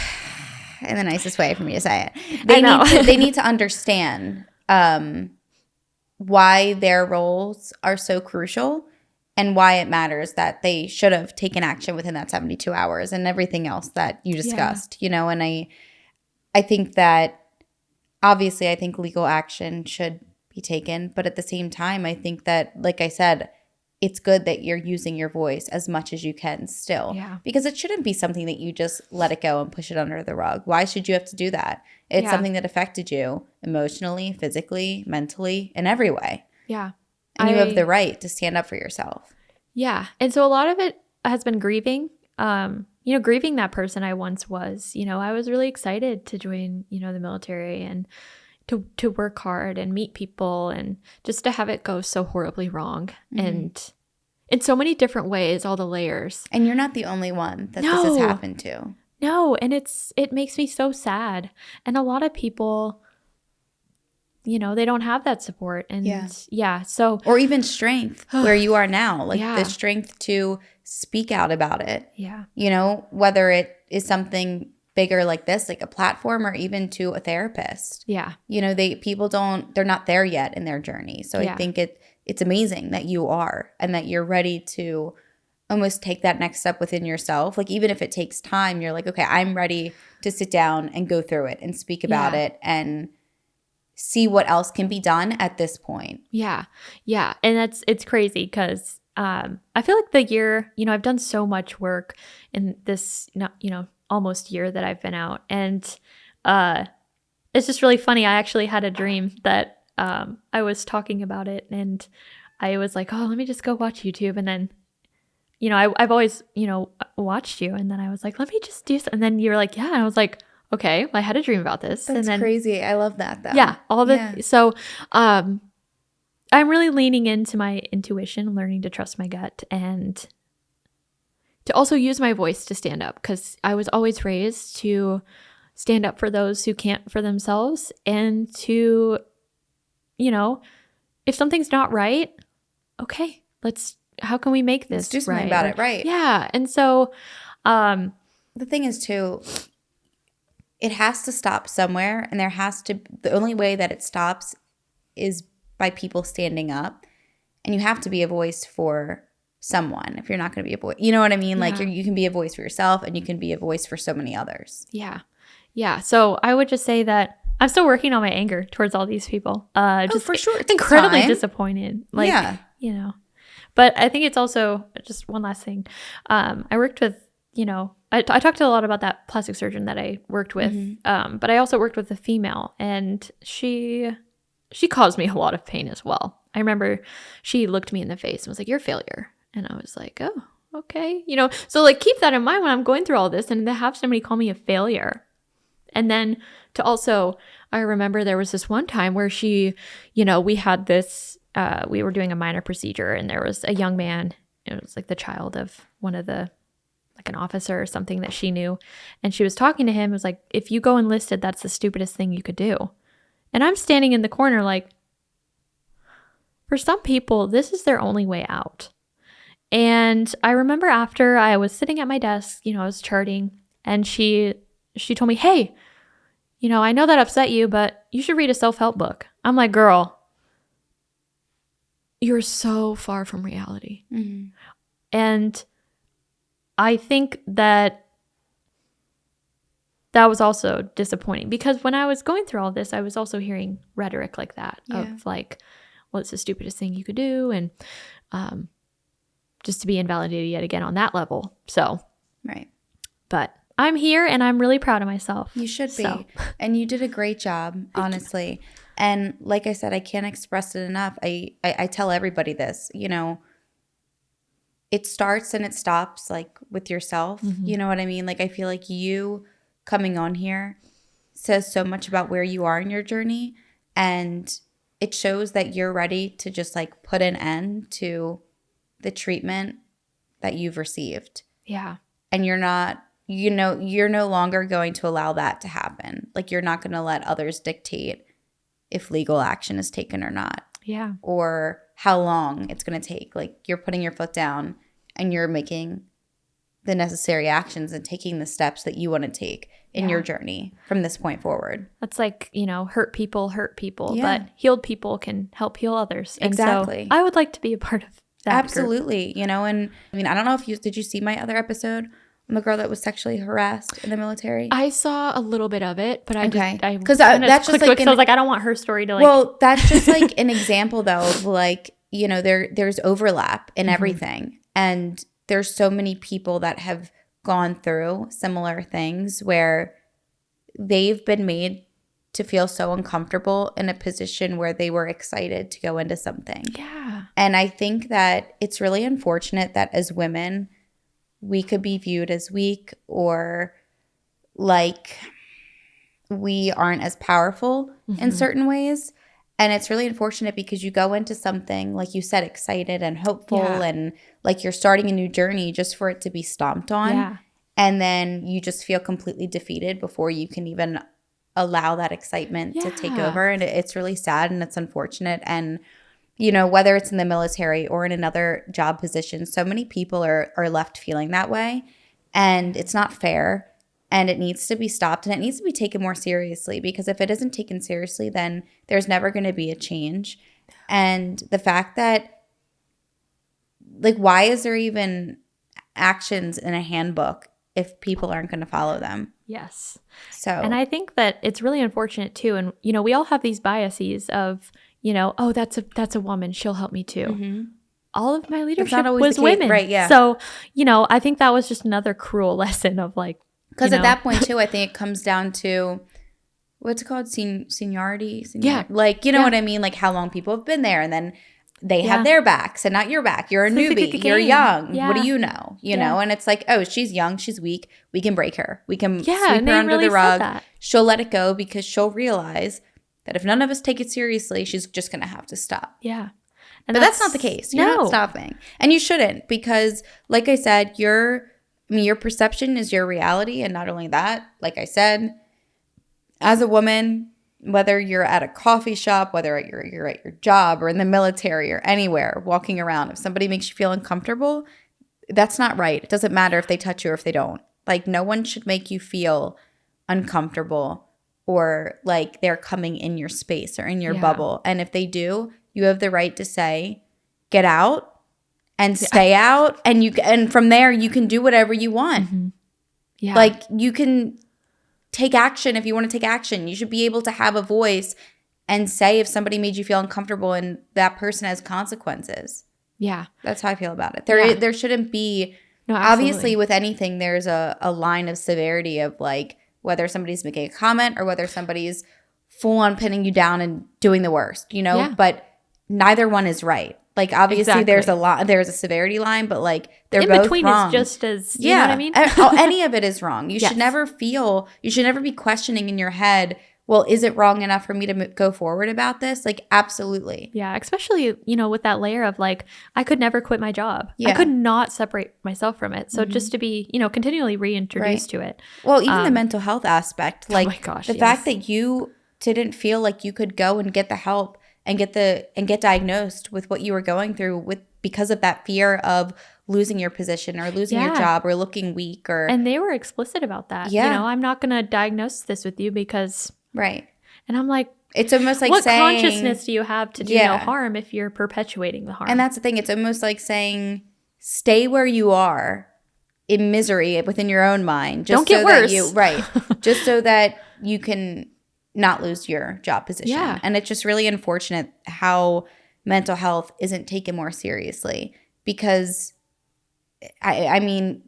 in the nicest way for me to say it. They need to understand why their roles are so crucial, and why it matters that they should have taken action within that 72 hours and everything else that you discussed, and I think that, obviously, I think legal action should be taken. But at the same time, I think that, like I said, it's good that you're using your voice as much as you can still. Yeah. Because it shouldn't be something that you just let it go and push it under the rug. Why should you have to do that? It's something that affected you emotionally, physically, mentally, in every way. Yeah. And you have the right to stand up for yourself. Yeah. And so a lot of it has been grieving. Grieving that person I once was. I was really excited to join, the military, and to work hard and meet people, and just to have it go so horribly wrong. Mm-hmm. And in so many different ways, all the layers. And you're not the only one that this has happened to. No, and it makes me so sad. And a lot of people, they don't have that support. And so. Or even strength where you are now, like the strength to speak out about it. Yeah. Whether it is something bigger like this, like a platform, or even to a therapist. Yeah. They're not there yet in their journey. So I think it's amazing that you are, and that you're ready to almost take that next step within yourself. Like, even if it takes time, you're like, okay, I'm ready to sit down and go through it and speak about it and see what else can be done at this point. Yeah. Yeah. And it's crazy because I feel like the year, I've done so much work in this, almost year that I've been out. And it's just really funny. I actually had a dream that I was talking about it, and I was like, oh, let me just go watch YouTube. And then, you know, I've always, you know, watched you. And then I was like, let me just do something. And then you were like, yeah. And I was like, okay, I had a dream about this. That's and then, crazy. I love that though. Yeah. So I'm really leaning into my intuition, learning to trust my gut, and to also use my voice to stand up, because I was always raised to stand up for those who can't for themselves, and to, you know, if something's not right, okay, how can we make this Let's do something right? about it, right? Yeah. And so the thing is too, it has to stop somewhere, and the only way that it stops is by people standing up, and you have to be a voice for someone. If you're not going to be a voice, you know what I mean? Like you can be a voice for yourself, and you can be a voice for so many others. Yeah. Yeah. So I would just say that I'm still working on my anger towards all these people. Just for sure. It's incredibly disappointed. Like, yeah. You know, but I think it's also just one last thing. I worked with, you know, I talked a lot about that plastic surgeon that I worked with. But I also worked with a female, and she caused me a lot of pain as well. I remember she looked me in the face and was like, "You're a failure." And I was like, "Oh, okay." You know, so like keep that in mind when I'm going through all this, and to have somebody call me a failure. And then to also, I remember there was this one time where she, you know, we had this, we were doing a minor procedure, and there was a young man, it was like the child of one of the, like an officer or something that she knew. And she was talking to him. It was like, if you go enlisted, that's the stupidest thing you could do. And I'm standing in the corner like, for some people, this is their only way out. And I remember after I was sitting at my desk, you know, I was charting, and she told me, "Hey, you know, I know that upset you, but you should read a self-help book." I'm like, "Girl, you're so far from reality." Mm-hmm. And I think that was also disappointing, because when I was going through all this, I was also hearing rhetoric like that of like, well, it's the stupidest thing you could do. And just to be invalidated yet again on that level. So, right. But I'm here, and I'm really proud of myself. You should be. So. And you did a great job, honestly. And like I said, I can't express it enough. I tell everybody this, you know, it starts and it stops like with yourself. Mm-hmm. You know what I mean? Like, I feel like you coming on here says so much about where you are in your journey. And it shows that you're ready to just like put an end to the treatment that you've received. Yeah. And you're not, you know, you're no longer going to allow that to happen. Like, you're not going to let others dictate if legal action is taken or not. Yeah. Or how long it's going to take. Like, you're putting your foot down and you're making the necessary actions and taking the steps that you want to take in your journey from this point forward. That's like, you know, hurt people, but healed people can help heal others. And exactly. So I would like to be a part of that. Absolutely. Group. You know, and I mean, I don't know if did you see my other episode on the girl that was sexually harassed in the military? I saw a little bit of it, but that's just like, I was like, I don't want her story to like. Well, that's just like an example though, of like, you know, there's overlap in everything. And there's so many people that have gone through similar things where they've been made to feel so uncomfortable in a position where they were excited to go into something. Yeah. And I think that it's really unfortunate that as women, we could be viewed as weak or like we aren't as powerful in certain ways. And it's really unfortunate because you go into something, like you said, excited and hopeful and like you're starting a new journey just for it to be stomped on. Yeah. And then you just feel completely defeated before you can even allow that excitement to take over. And it's really sad and it's unfortunate. And, you know, whether it's in the military or in another job position, so many people are left feeling that way. And it's not fair. And it needs to be stopped, and it needs to be taken more seriously, because if it isn't taken seriously, then there's never going to be a change. And the fact that, like, why is there even actions in a handbook if people aren't going to follow them? Yes. So, and I think that it's really unfortunate too. And, you know, we all have these biases of, you know, oh, that's a woman, she'll help me too. Mm-hmm. All of my leadership was women. Right, yeah. So, you know, I think that was just another cruel lesson of like, because at that point, too, I think it comes down to, what's it called? Seniority? Yeah. Like, you know what I mean? Like how long people have been there. And then they have their backs and not your back. You're a So it's like newbie. a You're game. young. Yeah. What do you know? You know? And it's like, oh, she's young. She's weak. We can break her. We can sweep and her they under really the said rug. that. She'll let it go because she'll realize that if none of us take it seriously, she's just going to have to stop. Yeah. But that's not the case. You're not stopping. And you shouldn't, because like I said, your perception is your reality. And not only that, like I said, as a woman, whether you're at a coffee shop, whether you're at your job or in the military or anywhere, walking around, if somebody makes you feel uncomfortable, that's not right. It doesn't matter if they touch you or if they don't. Like, no one should make you feel uncomfortable or like they're coming in your space or in your bubble. And if they do, you have the right to say, get out and stay out. And from there, you can do whatever you want. Mm-hmm. Yeah. Like, you can take action if you want to take action. You should be able to have a voice and say if somebody made you feel uncomfortable and that person has consequences. Yeah. That's how I feel about it. There shouldn't be – obviously with anything there's a line of severity of like whether somebody's making a comment or whether somebody's full on pinning you down and doing the worst, you know? Yeah. But neither one is right. Like, obviously there's a severity line, but like they're both wrong. In between is just as, you know what I mean? Any of it is wrong. You should never be questioning in your head, well, is it wrong enough for me to go forward about this? Like, absolutely. Yeah, especially, you know, with that layer of like, I could never quit my job. Yeah. I could not separate myself from it. So just to be, you know, continually reintroduced to it. Well, even the mental health aspect, like, oh my gosh, the fact that you didn't feel like you could go and get the help and get diagnosed with what you were going through because of that fear of losing your position or losing your job or looking weak and they were explicit about that. You know, I'm not going to diagnose this with you because and I'm like, it's almost like what saying, consciousness do you have to do no harm if you're perpetuating the harm? And that's the thing. It's almost like saying, stay where you are in misery within your own mind. Just don't get worse. Just so that you can not lose your job position. Yeah. And it's just really unfortunate how mental health isn't taken more seriously because, I mean,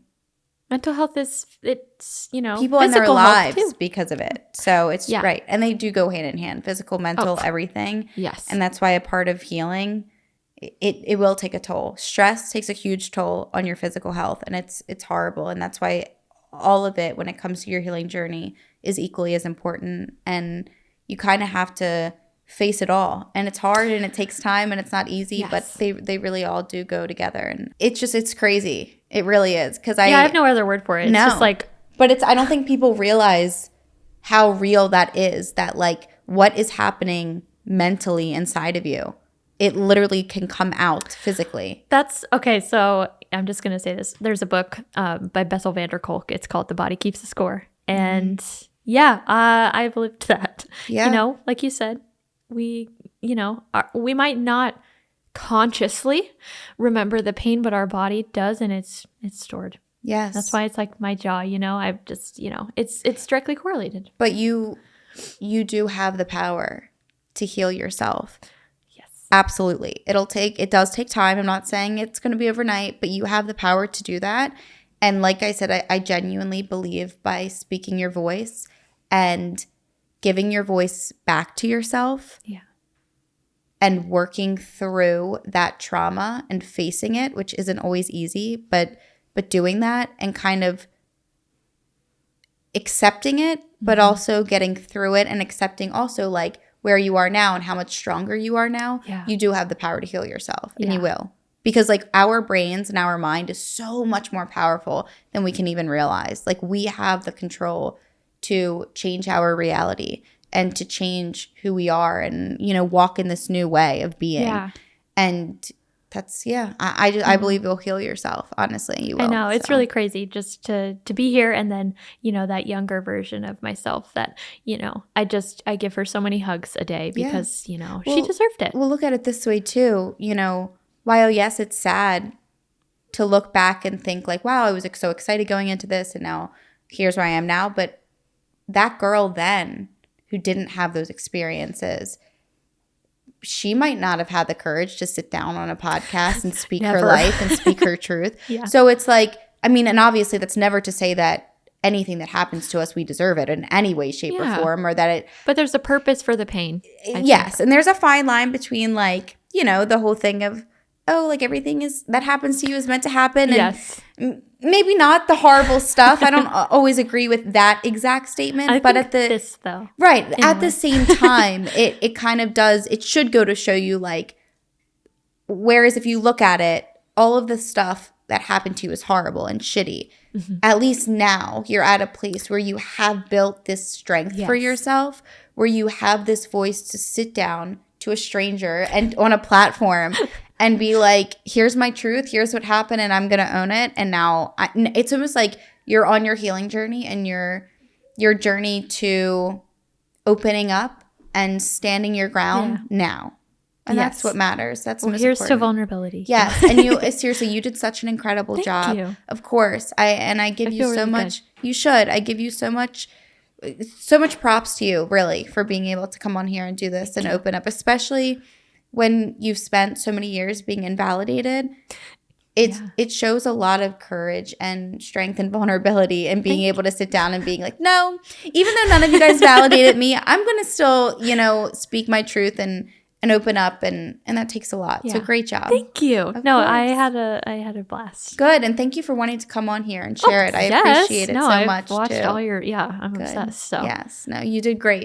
mental health it's, you know, people in their lives because of it. So it's right. And they do go hand in hand, physical, mental, everything. Yes. And that's why a part of healing, it will take a toll. Stress takes a huge toll on your physical health, and it's horrible. And that's why all of it, when it comes to your healing journey, is equally as important. And you kind of have to face it all. And it's hard and it takes time and it's not easy, but they really all do go together. And it's crazy. It really is. Because I have no other word for it. It's just like, but I don't think people realize how real that is, that like what is happening mentally inside of you. It literally can come out physically. That's okay. So I'm just going to say this. There's a book by Bessel van der Kolk. It's called The Body Keeps the Score. And I've lived that. Yeah. You know, like you said, we might not consciously remember the pain, but our body does, and it's stored. Yes. That's why it's like my jaw, you know, I've just, you know, it's directly correlated. But you do have the power to heal yourself. Absolutely. It does take time. I'm not saying it's going to be overnight, but you have the power to do that. And like I said, I genuinely believe by speaking your voice and giving your voice back to yourself and working through that trauma and facing it, which isn't always easy, but doing that and kind of accepting it, but also getting through it and accepting also like where you are now and how much stronger you are now, you do have the power to heal yourself, and you will. Because like our brains and our mind is so much more powerful than we can even realize. Like we have the control to change our reality and to change who we are and, you know, walk in this new way of being. Yeah. And that's, I believe you'll heal yourself. Honestly, you will. I know. It's really crazy just to be here. And then, you know, that younger version of myself that, you know, I give her so many hugs a day because, you know, she deserved it. Well, look at it this way too. You know, while yes, it's sad to look back and think like, wow, I was so excited going into this and now here's where I am now. But that girl then who didn't have those experiences, she might not have had the courage to sit down on a podcast and speak her life and speak her truth. So it's like, I mean, and obviously that's never to say that anything that happens to us, we deserve it in any way, shape, or form, or that it. But there's a purpose for the pain. Yes. And there's a fine line between like, the whole thing of, oh, like everything that happens to you is meant to happen. And Yes. maybe not the horrible stuff. I don't always agree with that exact statement. But at the this though. Right. At the same time, it kind of does, it should go to show you like, whereas if you look at it, all of the stuff that happened to you is horrible and shitty. Mm-hmm. At least now you're at a place where you have built this strength for yourself, where you have this voice to sit down to a stranger and on a platform and be like, here's my truth, here's what happened, and I'm going to own it. And now it's almost like you're on your healing journey and your journey to opening up and standing your ground now. And that's what matters. That's most here's important. To vulnerability. Yes. And you seriously, you did such an incredible job. You. Of course. I give you so really much. Good. You should. I give you so much props to you, really, for being able to come on here and do this and open up, especially when you've spent so many years being invalidated. It shows a lot of courage and strength and vulnerability and being able to sit down and being like, no, even though none of you guys validated me, I'm going to still, speak my truth and open up, and that takes a lot. So great job. Thank you. No, I had a blast. Good, and thank you for wanting to come on here and share it. I appreciate it so much. I've watched too. all your I'm obsessed. So yes, no, you did great.